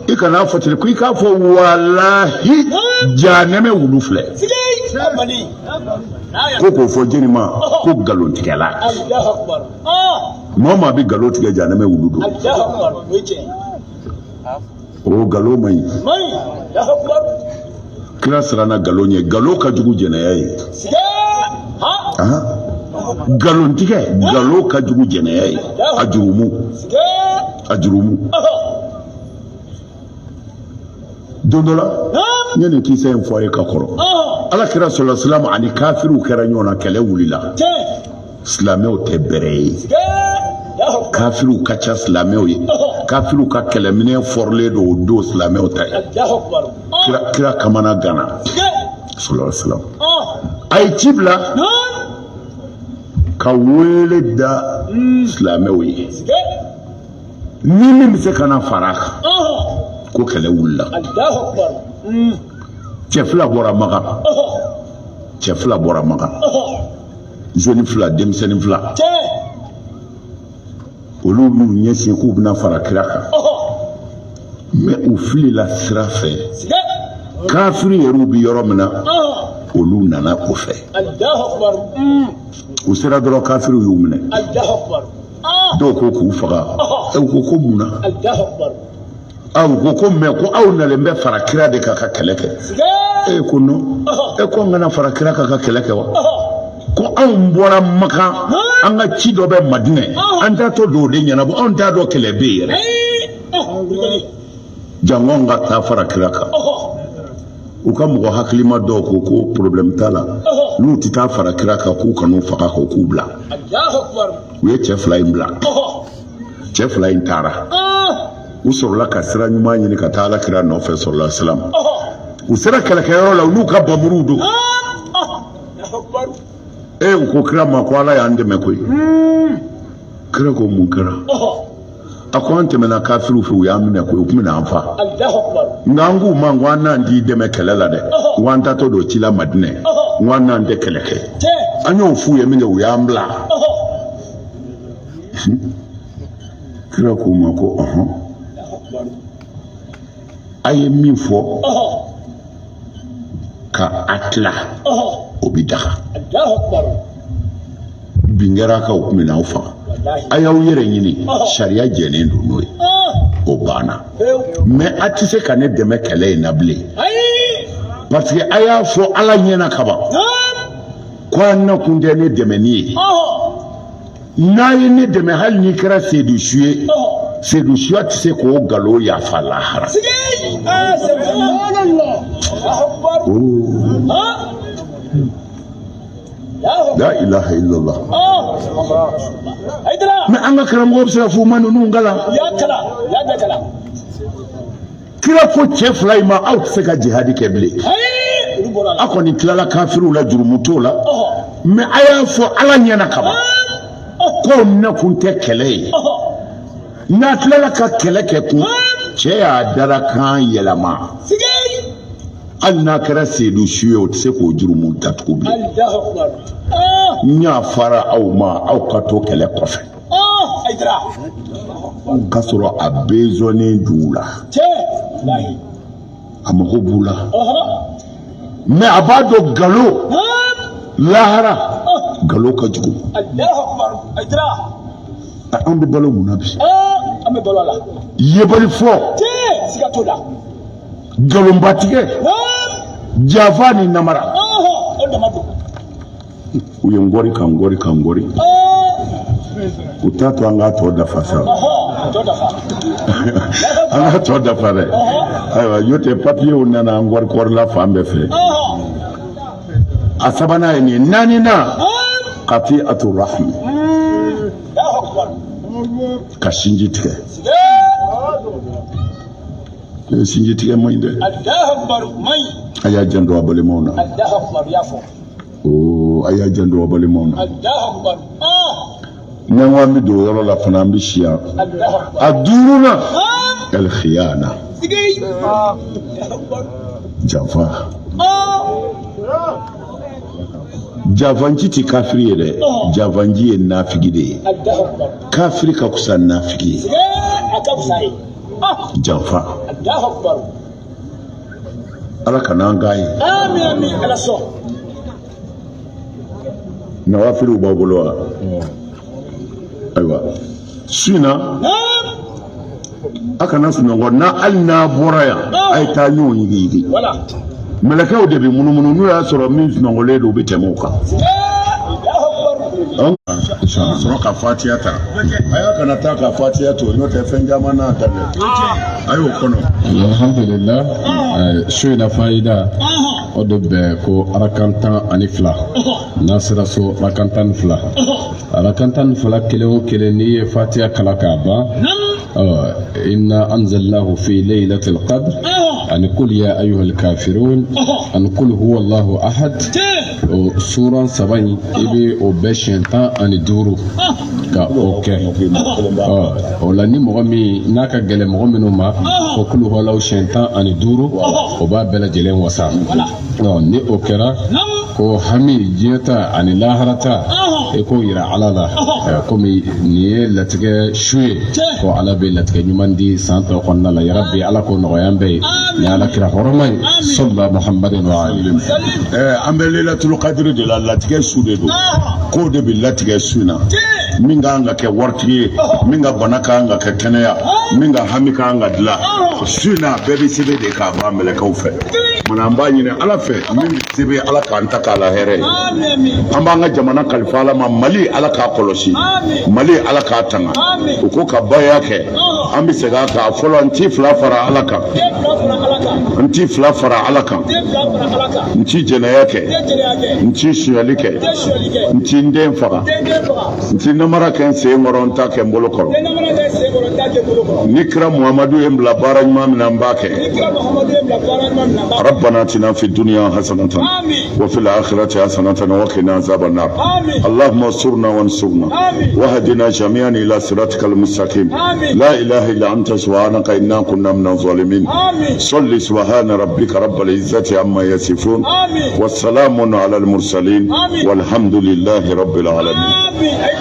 i kana fɔ ten ko i k'a fɔ walahi janɛmɛ wulu filɛ ko k'o fɔ jeni ma ko nkalontigɛla maa o maa bɛ nkalon tigɛ janɛmɛ wulu don o nkalon man ɲi kira siranna nkalon ɲɛ nkalon ka jugu jɛnɛya ye nkalon tigɛ nkalon ka jugu jɛnɛya ye a jurumu don dɔ la n ye nin kisɛ in fɔ a ye ka kɔrɔ ala kira sɔrɔla silamu ani kafiriw kɛra ɲɔgɔn na kɛlɛ wulila silamɛw tɛ bɛrɛ ye kafiriw ka ca silamɛw ye kafiriw ka kɛlɛminɛ fɔrilen don o don silamɛw ta ye kira kamana gana sɔrɔla silamu a ye ci bila ka wele da silamɛw ye ni min bɛ se ka na fara a kan ko kɛlɛ wulila cɛ fila bɔra Makan zoni fila denmisɛnnin fila olu y'u ɲɛsin k'u bɛna fara kira kan mais u filila sira fɛ kafiri yɛrɛw bɛ yɔrɔ min na olu nana o fɛ u sera dɔrɔn kafiriw y'u minɛ dɔw ko k'u faga u ko ko mun na aw ko ko mais ko aw nalen bɛ fara kira de kan ka kɛlɛ kɛ ko non ko n kana fara kira kan ka kɛlɛ kɛ wa ko ko an bɔra Maka an ka ci dɔ bɛ Madinɛ an t'a to do de ɲɛnabɔ an t'a dɔn kɛlɛ bɛ yɛrɛ jango ka taa fara kira kan u ka mɔgɔ hakilima dɔw ko problème t'a la n'u tɛ taa fara kira kan k'u kan'u faga ko k'u bila u ye cɛ fila in bila cɛ fila in taara u sɔrɔla ka sira ɲuman ɲini ka taa Alakira nɔfɛ sallallahu alaihi wasallam u sera kɛlɛkɛyɔrɔ la u n'u ka bamuruw don u ko kira ma ko Ala y'an dɛmɛ koyi kira ko mun kɛra a ko an tɛmɛna kafiriw fɛ u y'an minɛ koyi u tun bɛna an fa nka an k'u ma ko an n'an t'i dɛmɛ kɛlɛ la dɛ n ko an tatɔ don ci la Madinɛ n ko an n'an tɛ kɛlɛ kɛ an y'o f'u ye min kɛ u y'an bila kira k'u ma ko a ye min fɔ ka a tila o bi daga bin kɛra ka u tun bɛna aw faga a y'aw yɛrɛ ɲini sariya jɛlen don n'o ye o banna mais a tɛ se ka ne dɛmɛ kɛlɛ in na bilen parce que a y'a fɔ Ala ɲɛna kaban ko an na kun tɛ ne dɛmɛ ni ye n'a ye ne dɛmɛ hali n'i kɛra Seydou Su ye Seydou Su tɛ se k'o nkalon yafa lahara la ilaha illallah mais an ka karamɔgɔ bɛ se ka fɔ u ma ninnu kalan kira ko cɛ fila in ma aw tɛ se ka jihadi kɛ bilen a kɔni tilala kafiriw la jurumu t'o la mais a y'a fɔ Ala ɲɛna kaban ko ne kun tɛ kɛlɛ ye n'a tilala ka kɛlɛ kɛ kun cɛ y'a dara kan yɛlɛma hali n'a kɛra Seydou Su ye o tɛ se k'o jurumu datugu bilen n y'a fara aw ma aw ka to kɛlɛ kɔfɛ k'a sɔrɔ a besonnen d'u la a mago b'u la mais a b'a dɔn nkalon lahara nkalon ka jugu an bɛ balo mun na bi yebali fɔ nkalonbatigɛ janfa ni namara u ye ngɔri ka ngɔri ka ngɔri u t'a to an k'a tɔ dafa sa an k'a tɔ dafa dɛ ayiwa n'o tɛ papiyew nana an ngɔri kɔrila fan bɛɛ fɛ a sabanan ye nin ye naaninan qati'atu rahmi ka sinji tigɛ sinji tigɛ man ɲi dɛ a y'a janto a balimaw na a y'a janto a balimaw na n'an ko an bɛ don o yɔrɔ la fana an bɛ si yan a duurunan al-khiyana janfa janfanci tɛ kafiri ye dɛ janfanci ye nafigi de ye kafiri ka fisa nafigi ye janfa Ala kana an k'a ye nawafiliw b'aw bolo wa ayiwa su in na a kana sunɔgɔ hali n'a bɔra yan a ye taa ɲɔgɔn yigi mɛlɛkɛw de bɛ munumunu n'o y'a sɔrɔ min sunɔgɔlen don u bɛ tɛmɛ o kan sɔrɔ ka fatiya ta a y'a kana taa ka fatiya to n'o tɛ fɛn caman n'a ta dɛ a y'o kɔnɔ alhamdulillah su in na fayida o de bɛ ko arakan 12 n'a sera so arakan 12 arakan 12 kelen o kelen n'i ye fatiya kala k'a ban inna anzalnahu fi laylatil qadr an qul ya ayyuhal kafirun an qul huwa allahu ahad suran saban ibe o bɛ siɲɛ 15 ka o kɛ o la ni mɔgɔ min n'a ka gɛlɛn mɔgɔ minnu ma ko kulu hɔlaw siɲɛ 15 o b'a bɛɛ lajɛlen wasa ni o kɛra ko hami diɲɛta ani laharata e ko yira Ala la komi nin ye latigɛ su ye ko Ala bɛ latigɛ ɲuman di san tɔ kɔnɔna la yarabi Ala ko nɔgɔya an bɛɛ ye ni Ala kira hɔrɔma ye sallallahu Muhammadin wa alihi an bɛ Laylatul kadiri de la latigɛ su de don k'o de bɛ latigɛ su in na min ka kan ka kɛ waritigi ye min ka bana ka kan ka kɛ kɛnɛya min ka hami ka kan ka dilan su in na bɛɛ bɛ sɛbɛn de k'a bɔ mɛlɛkɛw fɛ mana an b'a ɲini ala fɛ min bɛ sɛbɛn ala k'an ta k'a la hɛrɛ ye an b'an ka jamana kalifa ala ma mali ala k'a kɔlɔsi mali ala k'a tanga u ko ka baya kɛ an bɛ segin a kan fɔlɔ n ti fila fara ala kan n ti fila fara ala kan n ti jɛnɛya kɛ n ti suyali kɛ n ti n den faga n ti namara kɛ n sen kɔrɔ n ta kɛ n bolo kɔrɔ ni kira muhamadu ye n bila baara ɲuman min na n b'a kɛ ربنا اتنا في الدنيا حسنة وفي الآخرة حسنة وقنا عذاب النار اللهم انصرنا وانصرنا واهدنا جميعا إلى صراطك المستقيم لا إله إلا أنت سبحانك إنا كنا من الظالمين صل سبحان ربك رب العزة عما يصفون والسلام على المرسلين والحمد لله رب العالمين